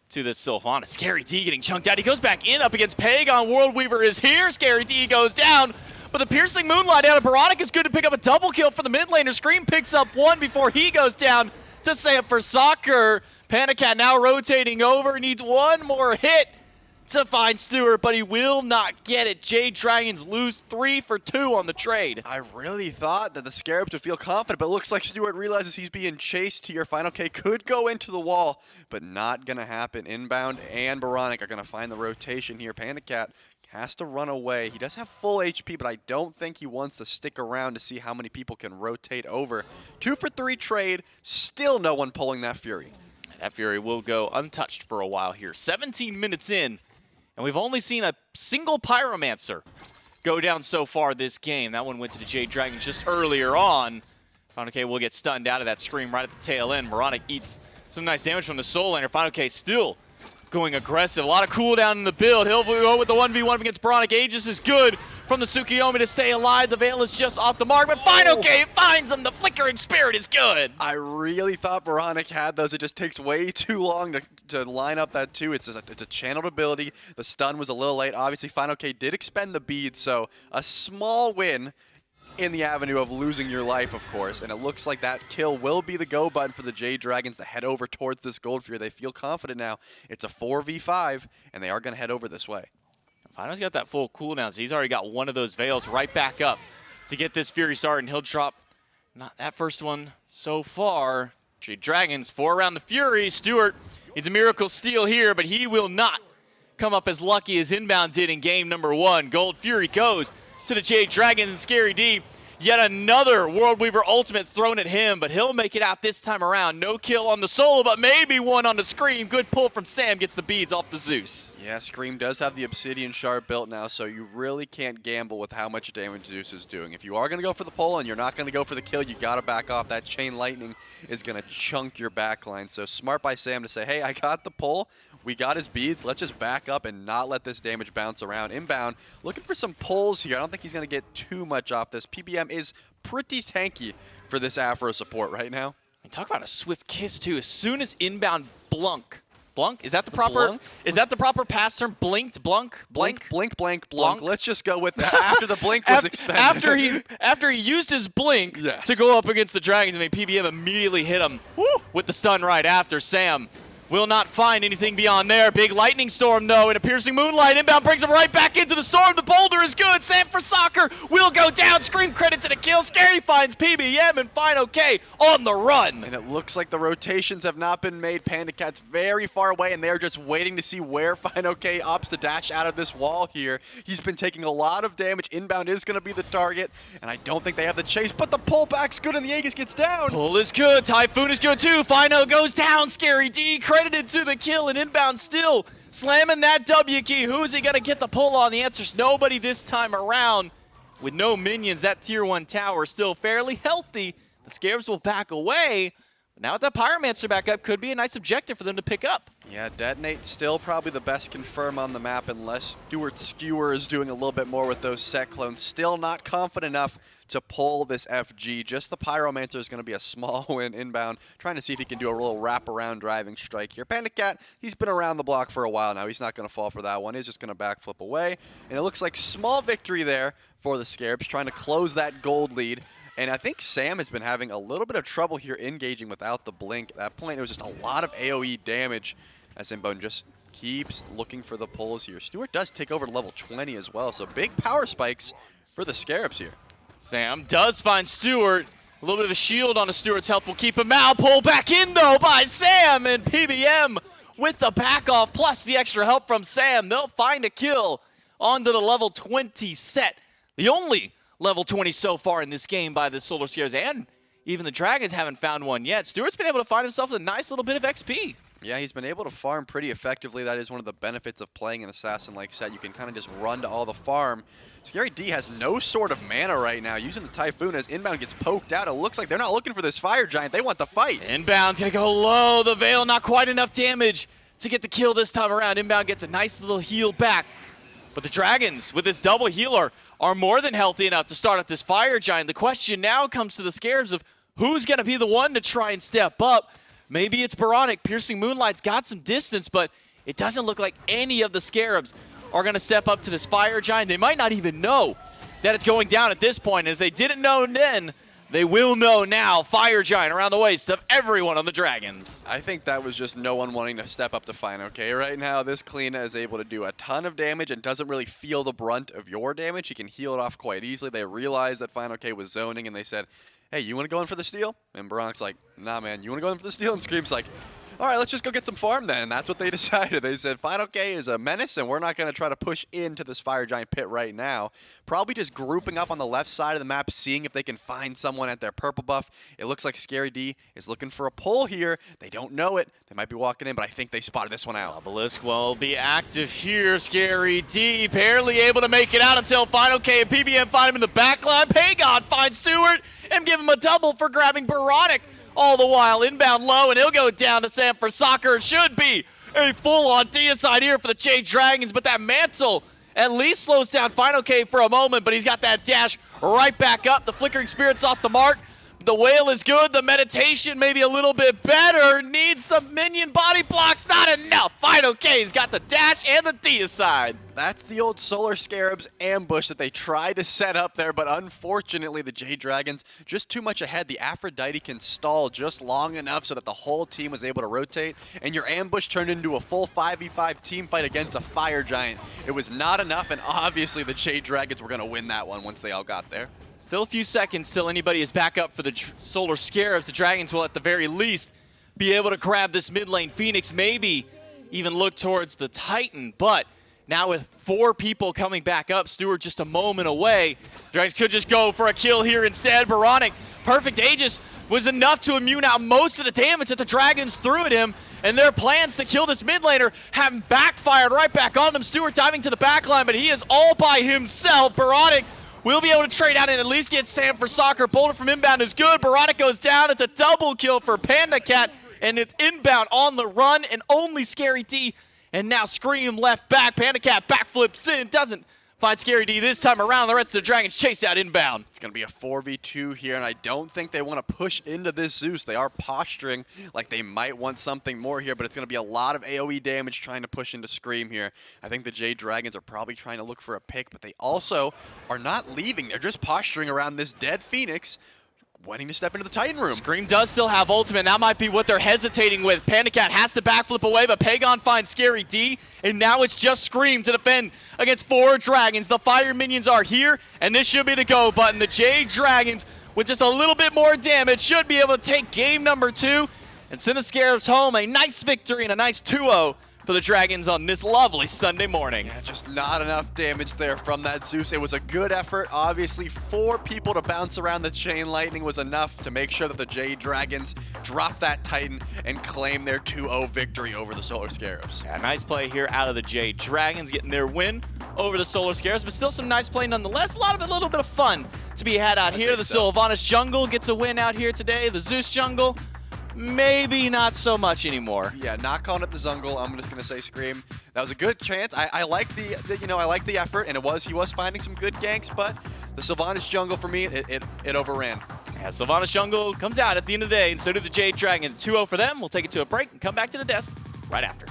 to the Sylvana. Scary D getting chunked out. He goes back in up against Pagon. World Weaver is here. Scary D goes down. But the Piercing Moonlight out of Baronic is good to pick up a double kill for the mid laner. Scream picks up one before he goes down to Sam for Soccer. Panicat now rotating over. Needs one more hit to find Stewart, but he will not get it. Jade Dragons lose 3 for 2 on the trade. I really thought that the Scarabs would feel confident, but it looks like Stewart realizes he's being chased here. Final K could go into the wall, but not going to happen. Inbound and Baronic are going to find the rotation here. Panicat has to run away. He does have full HP, but I don't think he wants to stick around to see how many people can rotate over. 2 for 3 trade, still no one pulling that Fury. That Fury will go untouched for a while here. 17 minutes in, and we've only seen a single Pyromancer go down so far this game. That one went to the Jade Dragon just earlier on. Final K will get stunned out of that Scream right at the tail end. Moronic eats some nice damage from the Soul Laner. Final K still going aggressive. A lot of cooldown in the build. He'll go with the 1v1 against Moronic. Aegis is good from the Tsukiyomi to stay alive. The Veil is just off the mark, but Final K finds him. The Flickering Spirit is good. I really thought Baronic had those. It just takes way too long to line up that 2. It's a channeled ability. The stun was a little late. Obviously, Final K did expend the beads, so a small win in the avenue of losing your life, of course. And it looks like that kill will be the go button for the Jade Dragons to head over towards this Gold Fury. They feel confident now. It's a 4v5, and they are going to head over this way. Final's got that full cooldown, so he's already got one of those Veils right back up to get this Fury started, and he'll drop not that first one so far. Jade Dragons 4 around the Fury. Stewart needs a miracle steal here, but he will not come up as lucky as Inbound did in game number 1. Gold Fury goes to the Jade Dragons, and Scary D Yet another World Weaver ultimate thrown at him, but he'll make it out this time around. No kill on the solo, but maybe one on the Scream. Good pull from Sam, gets the beads off the Zeus. Yeah, Scream does have the Obsidian Shard built now, so you really can't gamble with how much damage Zeus is doing. If you are going to go for the pull and you're not going to go for the kill, you got to back off. That Chain Lightning is going to chunk your backline. So smart by Sam to say, hey, I got the pull. We got his beads. Let's just back up and not let this damage bounce around. Inbound, looking for some pulls here. I don't think he's going to get too much off this. PBM is pretty tanky for this Afro support right now. And talk about a swift kiss, too. As soon as inbound Blunk. Blunk? Is that the proper Blunk? Is that the proper pass term? Blinked? Blunk? Blink? Blink. Let's just go with that. After the blink was expended. After he used his blink yes. to go up against the Dragons, I mean, PBM immediately hit him with the stun right after. Sam will not find anything beyond there. Big lightning storm, though, and a piercing moonlight. Inbound brings him right back into the storm. The boulder is good. Sam for soccer will go down. Scream credit to the kill. Scary finds PBM and Fine OK on the run. And it looks like the rotations have not been made. Panda Cat's very far away, and they're just waiting to see where Fine OK opts to dash out of this wall here. He's been taking a lot of damage. Inbound is going to be the target, and I don't think they have the chase, but the pullback's good, and the Aegis gets down. Pull is good. Typhoon is good, too. Fino goes down. Scary D credited to the kill, and inbound still slamming that W key. Who's he going to get the pull on? The answer's nobody this time around. With no minions, that tier 1 tower still fairly healthy. The Scarabs will back away. But now with that Pyromancer back up, could be a nice objective for them to pick up. Yeah, Detonate still probably the best confirm on the map unless Stuart Skewer is doing a little bit more with those set clones. Still not confident enough to pull this FG. Just the Pyromancer is going to be a small win inbound. Trying to see if he can do a little wraparound driving strike here. Panda Cat, he's been around the block for a while now. He's not going to fall for that one. He's just going to backflip away. And it looks like small victory there for the Scarabs, trying to close that gold lead. And I think Sam has been having a little bit of trouble here engaging without the blink. At that point, it was just a lot of AoE damage as Inbone just keeps looking for the pulls here. Stuart does take over to level 20 as well, so big power spikes for the Scarabs here. Sam does find Stuart. A little bit of a shield on Stuart's health will keep him out. Pull back in, though, by Sam, and PBM with the back off, plus the extra help from Sam. They'll find a kill onto the level 20 set. The only level 20 so far in this game by the Solar Scarabs, and even the Dragons haven't found one yet. Stuart's been able to find himself a nice little bit of XP. Yeah, he's been able to farm pretty effectively. That is one of the benefits of playing an Assassin-like set. You can kind of just run to all the farm. Scary D has no sort of mana right now, using the Typhoon as Inbound gets poked out. It looks like they're not looking for this Fire Giant. They want the fight. Inbound gonna go low. The Veil, not quite enough damage to get the kill this time around. Inbound gets a nice little heal back. But the Dragons, with this double healer, are more than healthy enough to start up this Fire Giant. The question now comes to the Scarabs of who's going to be the one to try and step up. Maybe it's Baronic. Piercing Moonlight's got some distance, but it doesn't look like any of the Scarabs are going to step up to this Fire Giant. They might not even know that it's going down at this point. If they didn't know then, they will know now. Fire Giant around the waist of everyone on the Dragons. I think that was just no one wanting to step up to Fine OK. Right now, this Kleena is able to do a ton of damage and doesn't really feel the brunt of your damage. He can heal it off quite easily. They realized that Fine OK was zoning, and they said, hey, you want to go in for the steal? And Baronic's like, nah, man, you want to go in for the steal? And Scream's like, all right, let's just go get some farm then. And that's what they decided. They said, Fine OK is a menace, and we're not going to try to push into this Fire Giant pit right now. Probably just grouping up on the left side of the map, seeing if they can find someone at their purple buff. It looks like Scary D is looking for a pull here. They don't know it. They might be walking in, but I think they spotted this one out. Obelisk will be active here. Scary D barely able to make it out until Fine OK and PBM find him in the back line. Pagon finds Stuart and give him a double for grabbing Baronic. All the while, inbound low, and he'll go down to Sam for soccer. It should be a full-on deicide here for the Jade Dragons, but that mantle at least slows down Fine OK for a moment, but he's got that dash right back up. The Flickering Spirit's off the mark. The Whale is good. The Meditation maybe a little bit better. Needs some minion body blocks. Not enough. Fine OK's got the dash and the deicide. That's the old Solar Scarabs ambush that they tried to set up there, but unfortunately the Jade Dragons just too much ahead. The Aphrodite can stall just long enough so that the whole team was able to rotate, and your ambush turned into a full 5v5 team fight against a Fire Giant. It was not enough, and obviously the Jade Dragons were going to win that one once they all got there. Still a few seconds till anybody is back up for the Solar Scarabs. The Dragons will at the very least be able to grab this mid lane. Phoenix maybe even look towards the Titan, but Now with 4 people coming back up, Stewart just a moment away. Dragons could just go for a kill here instead. Baronic, perfect Aegis was enough to immune out most of the damage that the Dragons threw at him, and their plans to kill this mid laner have backfired right back on them. Stewart diving to the back line, but he is all by himself. Baronic will be able to trade out and at least get Sam for soccer. Boulder from inbound is good. Baronic goes down. It's a double kill for Panda Cat, and it's inbound on the run, and only Scary D. And now Scream left back. Panda Cat backflips in, doesn't find Scary D this time around. The rest of the Dragons chase out inbound. It's going to be a 4v2 here, and I don't think they want to push into this Zeus. They are posturing like they might want something more here, but it's going to be a lot of AoE damage trying to push into Scream here. I think the Jade Dragons are probably trying to look for a pick, but they also are not leaving. They're just posturing around this dead Phoenix, wanting to step into the Titan room. Scream does still have ultimate. That might be what they're hesitating with. Panda Cat has to backflip away, but Pagon finds Scary D, and now it's just Scream to defend against 4 Dragons. The fire minions are here, and this should be the go button. The Jade Dragons, with just a little bit more damage, should be able to take game number 2 and send the Scarabs home. A nice victory and a nice 2-0 for the Dragons on this lovely Sunday morning. Yeah, just not enough damage there from that Zeus. It was a good effort. Obviously, 4 people to bounce around the chain lightning was enough to make sure that the Jade Dragons drop that Titan and claim their 2-0 victory over the Solar Scarabs. Yeah, nice play here out of the Jade Dragons, getting their win over the Solar Scarabs, but still some nice play nonetheless. A little bit of fun to be had out here. The Sylvanas jungle gets a win out here today. The Zeus jungle, maybe not so much anymore. Yeah, not calling it the jungle. I'm just gonna say Scream. That was a good chance. I like I like the effort, and he was finding some good ganks, but the Sylvanas jungle for me, it overran. Yeah, Sylvanas jungle comes out at the end of the day, and so do the Jade Dragons. 2-0 for them. We'll take it to a break and come back to the desk right after.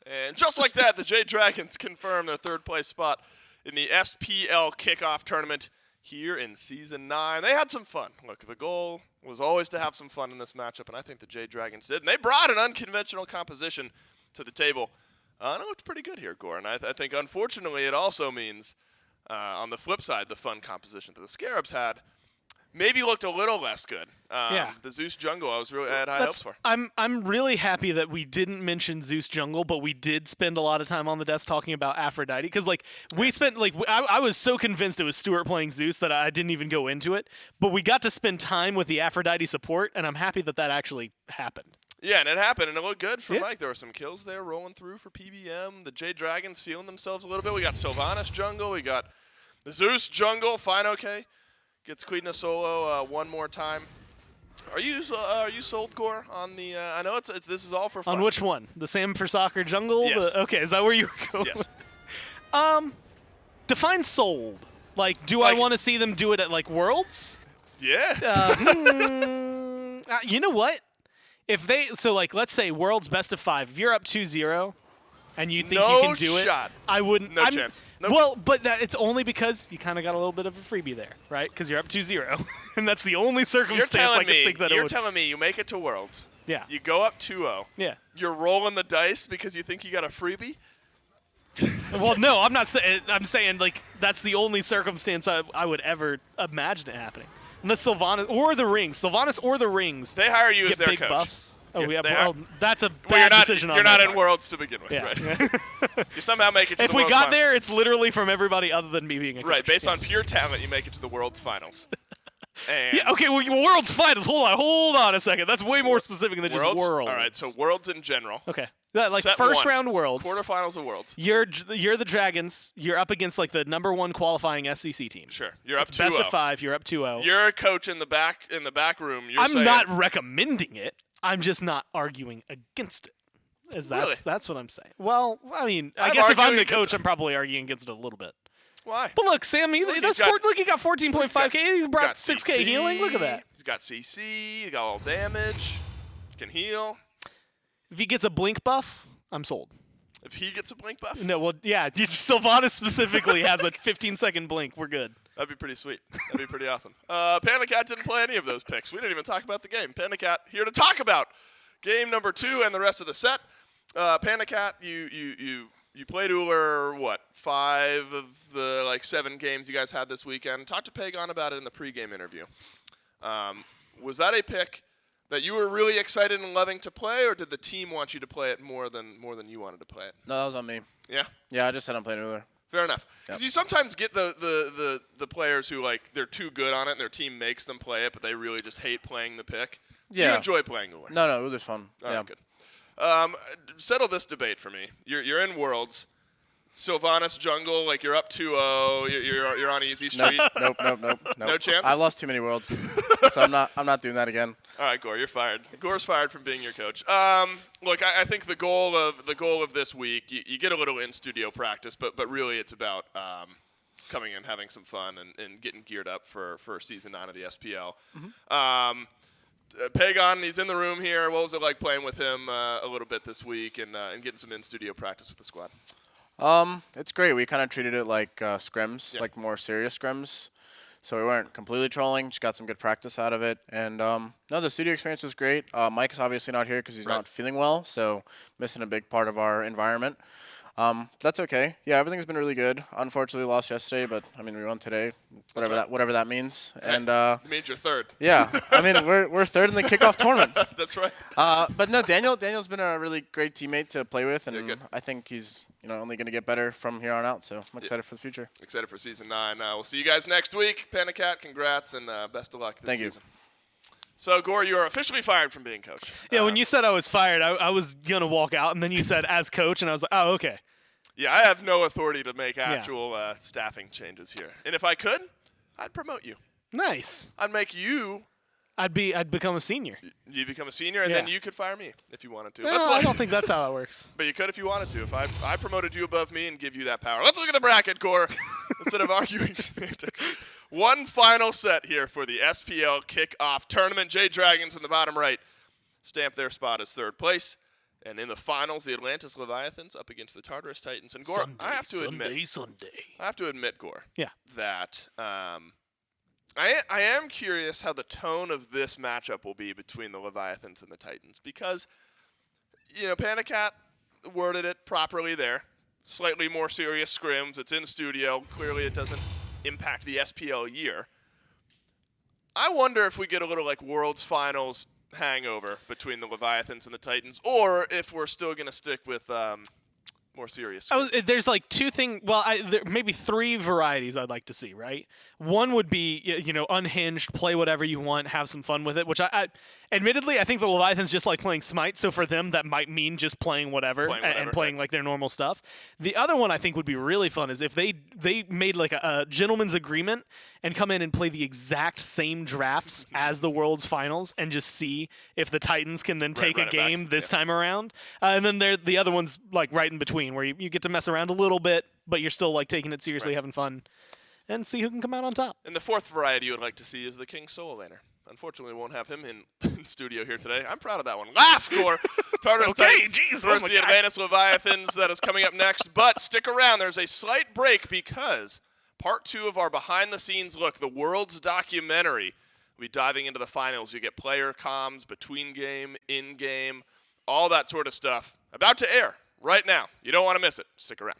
And just like that, the Jade Dragons confirm their third place spot in the SPL Kickoff Tournament here in Season 9. They had some fun. Look, the goal was always to have some fun in this matchup, and I think the Jade Dragons did. And they brought an unconventional composition to the table. And it looked pretty good here, Gore. And I think, unfortunately, it also means, on the flip side, the fun composition that the Scarabs had maybe looked a little less good. The Zeus jungle, I had high hopes for. I'm really happy that we didn't mention Zeus jungle, but we did spend a lot of time on the desk talking about Aphrodite because we spent I was so convinced it was Stuart playing Zeus that I didn't even go into it. But we got to spend time with the Aphrodite support, and I'm happy that actually happened. Yeah, and it happened, and it looked good for Mike. There were some kills there rolling through for PBM. The Jade Dragons feeling themselves a little bit. We got Sylvanas jungle. We got the Zeus jungle. Fine, okay. Gets Queen of Solo one more time. Are you sold, Gore, on the? I know it's this is all for fun. On which one? The Sam for Soccer jungle? Yes. Okay, is that where you were going? Yes. Define sold. Do I want to see them do it at Worlds? Yeah. You know what? If they let's say Worlds best of 5. If you're up 2-0. And you think you can do shot. it? I wouldn't. No chance. Nope. Well, but it's only because you kind of got a little bit of a freebie there, right? Because you're up 2-0, and that's the only circumstance I can think that it would. You're telling me you make it to Worlds. Yeah. You go up 2-0. Yeah. You're rolling the dice because you think you got a freebie? Well, no, I'm not saying. I'm saying that's the only circumstance I would ever imagine it happening. Unless Sylvanas or the Rings. Sylvanas or the Rings. They hire you get as their big coach. Buffs. Oh, Yeah, well, that's a bad decision on You're not their in part. Worlds to begin with, Yeah. right? You somehow make it to if the we Worlds got finals. there, it's literally from everybody other than me being a coach. Right, based on pure talent, you make it to the Worlds Finals. And Yeah, okay, well, Worlds Finals. Hold on a second. That's way more specific than just Worlds. All right, so Worlds in general. Okay. That, Set first one. round Worlds. Quarterfinals of Worlds. You're the Dragons. You're up against the number 1 qualifying SCC team. Sure. You're up 2-0. Best of 5. You're up 2-0. You're a coach in the back room. I'm not recommending it. I'm just not arguing against it. That's what I'm saying. Well, I mean, I guess if I'm the coach, I'm probably arguing against it a little bit. Why? But look, Sam, he got 14.5k. He brought 6k healing. Look at that. He's got CC. He got all damage. Can heal. If he gets a blink buff, I'm sold. If he gets a blink buff? No, well, yeah. Sylvanas specifically has a 15-second blink. We're good. That'd be pretty sweet. That'd be pretty awesome. Panda Cat didn't play any of those picks. We didn't even talk about the game. Panda Cat here to talk about game number 2 and the rest of the set. Panda Cat, you played Uller, 5 of the 7 games you guys had this weekend. Talk to Pagon about it in the pregame interview. Was that a pick that you were really excited and loving to play, or did the team want you to play it more than you wanted to play it? No, that was on me. Yeah? Yeah, I just said I'm playing Uller. Fair enough. Because you sometimes get the players who they're too good on it and their team makes them play it, but they really just hate playing the pick. So you enjoy playing Uller. No, Uller's fun. All yeah. right, good. Settle this debate for me. You're in Worlds. Sylvanas jungle, you're up 2-0. You're on easy street. Nope. No chance? I lost too many Worlds, so I'm not doing that again. All right, Gore, you're fired. Gore's fired from being your coach. Look, I think the goal of this week, you get a little in studio practice, but really it's about coming in, having some fun, and getting geared up for season 9 of the SPL. Mm-hmm. Pagon, he's in the room here. What was it like playing with him a little bit this week and getting some in studio practice with the squad? It's great. We kind of treated it like scrims, like more serious scrims. So we weren't completely trolling, just got some good practice out of it. And no, the studio experience was great. Mike's obviously not here because he's not feeling well, so missing a big part of our environment. That's okay. Yeah, everything's been really good. Unfortunately, lost yesterday, but I mean, we won today. Whatever that means. And it means you're third. Yeah, I mean, we're third in the kickoff tournament. That's right. But no, Daniel's been a really great teammate to play with, and I think he's only going to get better from here on out. So I'm excited for the future. Excited for season 9. We'll see you guys next week. Panda Cat, congrats and best of luck this season. So, Gore, you are officially fired from being coach. Yeah, when you said I was fired, I was going to walk out, and then you said as coach, and I was like, oh, okay. Yeah, I have no authority to make actual staffing changes here. And if I could, I'd promote you. Nice. I'd make you. I'd become a senior. You become a senior, and then you could fire me if you wanted to. No, I don't think that's how it works. But you could if you wanted to. If I promoted you above me and give you that power. Let's look at the bracket, Gore, instead of arguing semantics. One final set here for the SPL Kickoff Tournament. Jade Dragons in the bottom right stamp their spot as third place. And in the finals, the Atlantis Leviathans up against the Tartarus Titans. And Gore, I have to admit, Gore, Yeah. that I am curious how the tone of this matchup will be between the Leviathans and the Titans, because Panicat worded it properly there. Slightly more serious scrims. It's in studio. Clearly, it doesn't impact the SPL year. I wonder if we get a little like World's Finals hangover between the Leviathans and the Titans, or if we're still going to stick with more serious. There's like two things. Well, there maybe three varieties I'd like to see. Right. One would be unhinged, play whatever you want, have some fun with it. Which I admittedly, I think the Leviathans just like playing Smite. So for them, that might mean just playing whatever and playing like their normal stuff. The other one I think would be really fun is if they made like a gentleman's agreement and come in and play the exact same drafts as the World's Finals and just see if the Titans can then take a game this time around. And then the other one's like right in between, where you get to mess around a little bit, but you're still like taking it seriously, having fun, and see who can come out on top. And the fourth variety you would like to see is the King Solo Laner. Unfortunately, we won't have him in studio here today. I'm proud of that one. Laugh score! Tartarus Titans versus the Atlantis Leviathans. That is coming up next. But stick around. There's a slight break because part 2 of our behind-the-scenes look, the Worlds documentary. We'll be diving into the finals. You get player comms, between game, in game, all that sort of stuff. About to air right now. You don't want to miss it. Stick around.